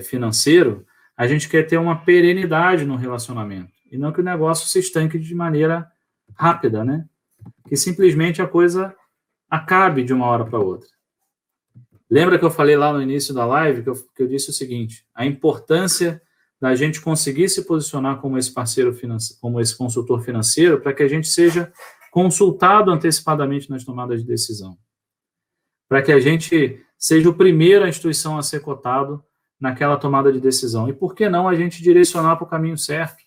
financeiro, a gente quer ter uma perenidade no relacionamento e não que o negócio se estanque de maneira rápida, né? Que simplesmente a coisa acabe de uma hora para outra. Lembra que eu falei lá no início da live que eu disse o seguinte, a importância da gente conseguir se posicionar como esse parceiro financeiro, como esse consultor financeiro, para que a gente seja consultado antecipadamente nas tomadas de decisão. Para que a gente seja o primeiro a instituição a ser cotado naquela tomada de decisão. E por que não a gente direcionar para o caminho certo?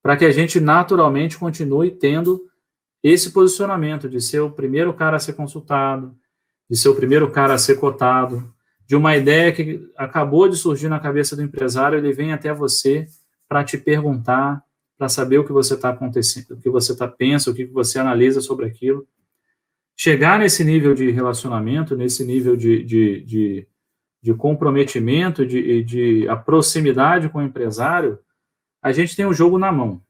Para que a gente naturalmente continue tendo esse posicionamento de ser o primeiro cara a ser consultado, de ser o primeiro cara a ser cotado, de uma ideia que acabou de surgir na cabeça do empresário, ele vem até você para te perguntar, para saber o que você está acontecendo, o que você pensa, o que você analisa sobre aquilo. Chegar nesse nível de relacionamento, nesse nível de comprometimento, de a proximidade com o empresário, a gente tem o jogo na mão.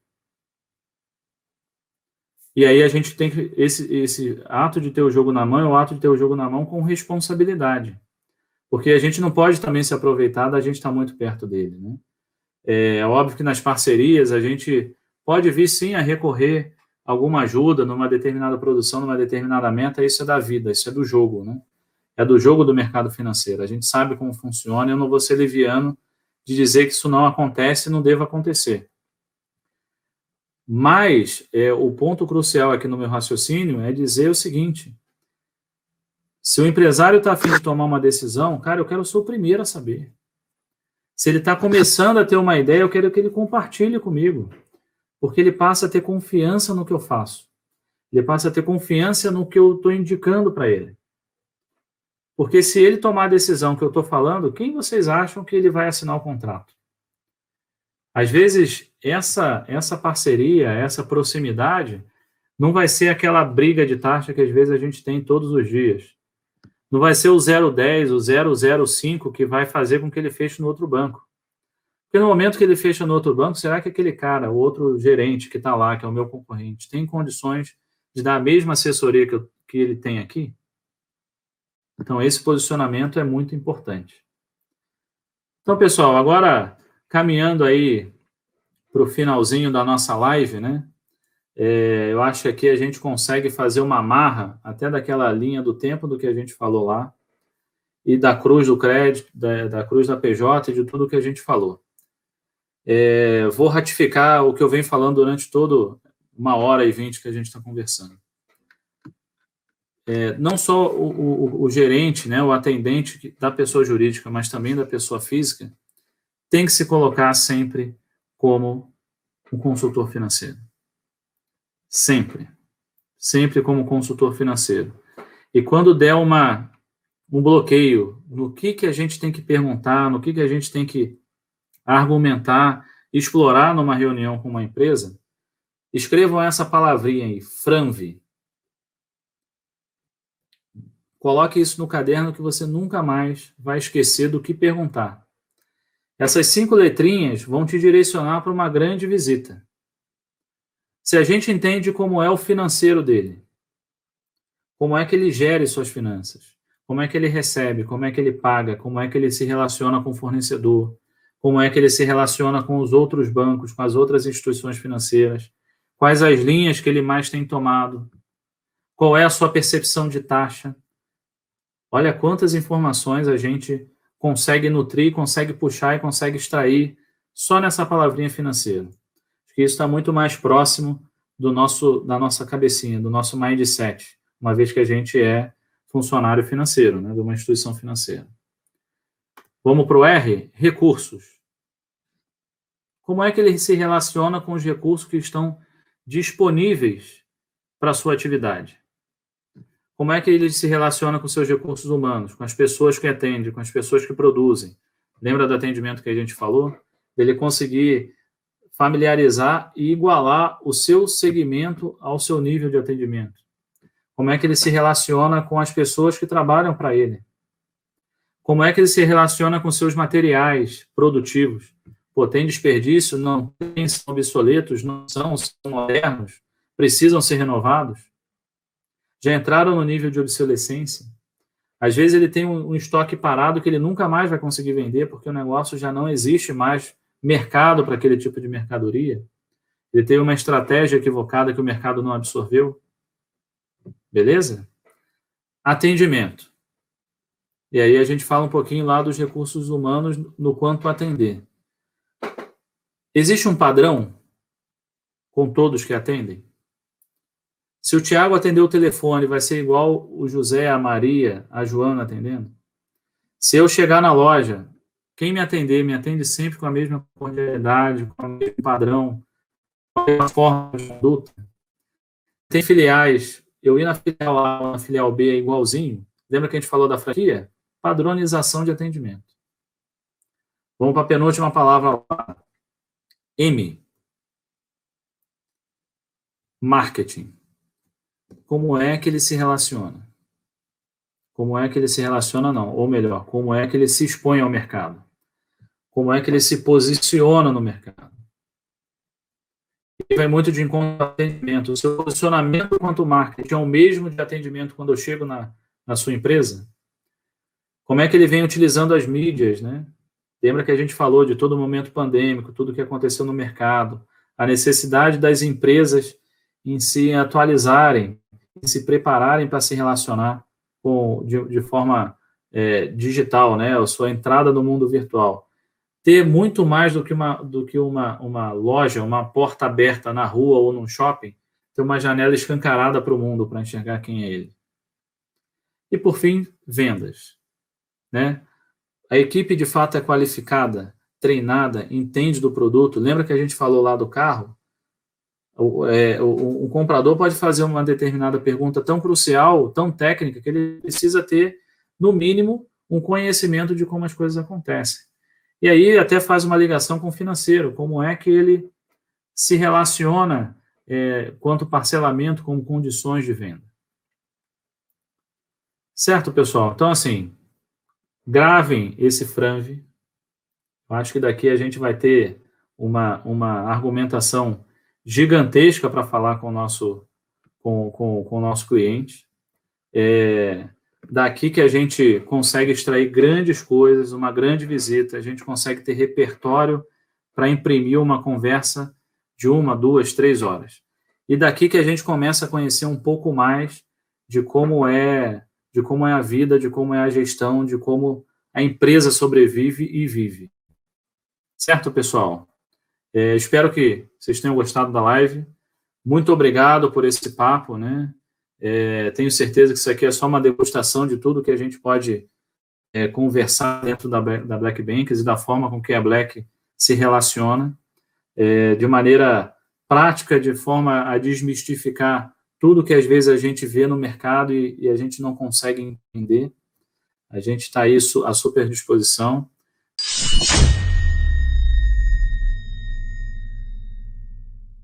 E aí a gente tem que, esse ato de ter o jogo na mão é o ato de ter o jogo na mão com responsabilidade. Porque a gente não pode também se aproveitar da gente estar muito perto dele, né? É óbvio que nas parcerias a gente pode vir sim a recorrer a alguma ajuda numa determinada produção, numa determinada meta, isso é da vida, isso é do jogo, né? É do jogo do mercado financeiro. A gente sabe como funciona, eu não vou ser leviano de dizer que isso não acontece e não deva acontecer. Mas o ponto crucial aqui no meu raciocínio é dizer o seguinte, se o empresário está a fim de tomar uma decisão, cara, eu quero ser o primeiro a saber. Se ele está começando a ter uma ideia, eu quero que ele compartilhe comigo, porque ele passa a ter confiança no que eu faço. Ele passa a ter confiança no que eu estou indicando para ele. Porque se ele tomar a decisão que eu estou falando, quem vocês acham que ele vai assinar o contrato? Às vezes, essa parceria, essa proximidade, não vai ser aquela briga de taxa que às vezes a gente tem todos os dias. Não vai ser o 0,10, o 0,05 que vai fazer com que ele feche no outro banco. Porque no momento que ele fecha no outro banco, será que aquele cara, o outro gerente que está lá, que é o meu concorrente, tem condições de dar a mesma assessoria que ele tem aqui? Então, esse posicionamento é muito importante. Então, pessoal, agora caminhando aí para o finalzinho da nossa live, né? Eu acho que aqui a gente consegue fazer uma amarra até daquela linha do tempo do que a gente falou lá e da cruz do crédito, da cruz da PJ e de tudo que a gente falou. Vou ratificar o que eu venho falando durante toda 1h20 que a gente está conversando. Não só o gerente, né, o atendente da pessoa jurídica, mas também da pessoa física, tem que se colocar sempre como um consultor financeiro. Sempre. Sempre como consultor financeiro. E quando der um bloqueio no que a gente tem que perguntar, no que a gente tem que argumentar, explorar numa reunião com uma empresa, escrevam essa palavrinha aí, FRANV. Coloque isso no caderno que você nunca mais vai esquecer do que perguntar. Essas 5 letrinhas vão te direcionar para uma grande visita. Se a gente entende como é o financeiro dele, como é que ele gere suas finanças, como é que ele recebe, como é que ele paga, como é que ele se relaciona com o fornecedor, como é que ele se relaciona com os outros bancos, com as outras instituições financeiras, quais as linhas que ele mais tem tomado, qual é a sua percepção de taxa. Olha quantas informações a gente consegue nutrir, consegue puxar e consegue extrair só nessa palavrinha financeiro. Acho que isso está muito mais próximo da nossa cabecinha, do nosso mindset, uma vez que a gente é funcionário financeiro, né, de uma instituição financeira. Vamos para o R? Recursos. Como é que ele se relaciona com os recursos que estão disponíveis para a sua atividade? Como é que ele se relaciona com seus recursos humanos, com as pessoas que atendem, com as pessoas que produzem? Lembra do atendimento que a gente falou? Ele conseguir familiarizar e igualar o seu segmento ao seu nível de atendimento. Como é que ele se relaciona com as pessoas que trabalham para ele? Como é que ele se relaciona com seus materiais produtivos? Pô, tem desperdício? Não tem, são obsoletos? Não são modernos? Precisam ser renovados? Já entraram no nível de obsolescência? Às vezes ele tem um estoque parado que ele nunca mais vai conseguir vender porque o negócio já não existe mais mercado para aquele tipo de mercadoria. Ele teve uma estratégia equivocada que o mercado não absorveu. Beleza? Atendimento. E aí a gente fala um pouquinho lá dos recursos humanos no quanto atender. Existe um padrão com todos que atendem? Se o Tiago atender o telefone, vai ser igual o José, a Maria, a Joana atendendo? Se eu chegar na loja, quem me atender, me atende sempre com a mesma cordialidade, com o mesmo padrão, com a mesma forma de conduta? Tem filiais, eu ir na filial A ou na filial B é igualzinho? Lembra que a gente falou da franquia? Padronização de atendimento. Vamos para a penúltima palavra lá. M. Marketing. Como é que ele se relaciona? Como é que ele se relaciona, não? Ou melhor, como é que ele se expõe ao mercado? Como é que ele se posiciona no mercado? E vai muito de encontro ao atendimento. O seu posicionamento quanto marketing é o mesmo de atendimento quando eu chego na sua empresa? Como é que ele vem utilizando as mídias, né? Lembra que a gente falou de todo o momento pandêmico, tudo o que aconteceu no mercado, a necessidade das empresas em se atualizarem, em se prepararem para se relacionar de forma digital, né? A sua entrada no mundo virtual. Ter muito mais do que uma loja, uma porta aberta na rua ou num shopping, ter uma janela escancarada para o mundo para enxergar quem é ele. E, por fim, vendas, né? A equipe, de fato, é qualificada, treinada, entende do produto. Lembra que a gente falou lá do carro? O comprador pode fazer uma determinada pergunta tão crucial, tão técnica, que ele precisa ter, no mínimo, um conhecimento de como as coisas acontecem. E aí até faz uma ligação com o financeiro, como é que ele se relaciona quanto parcelamento com condições de venda. Certo, pessoal? Então, assim, gravem esse franve. Acho que daqui a gente vai ter uma argumentação gigantesca para falar com o nosso cliente. Daqui que a gente consegue extrair grandes coisas, uma grande visita, a gente consegue ter repertório para imprimir uma conversa de 1, 2, 3 horas. E daqui que a gente começa a conhecer um pouco mais de como é a vida, de como é a gestão, de como a empresa sobrevive e vive. Certo, pessoal? Espero que vocês tenham gostado da live. Muito obrigado por esse papo, né? Tenho certeza que isso aqui é só uma degustação de tudo que a gente pode conversar dentro da Black Bankers e da forma com que a Black se relaciona, de maneira prática, de forma a desmistificar tudo que às vezes a gente vê no mercado e a gente não consegue entender. A gente está aí à super disposição.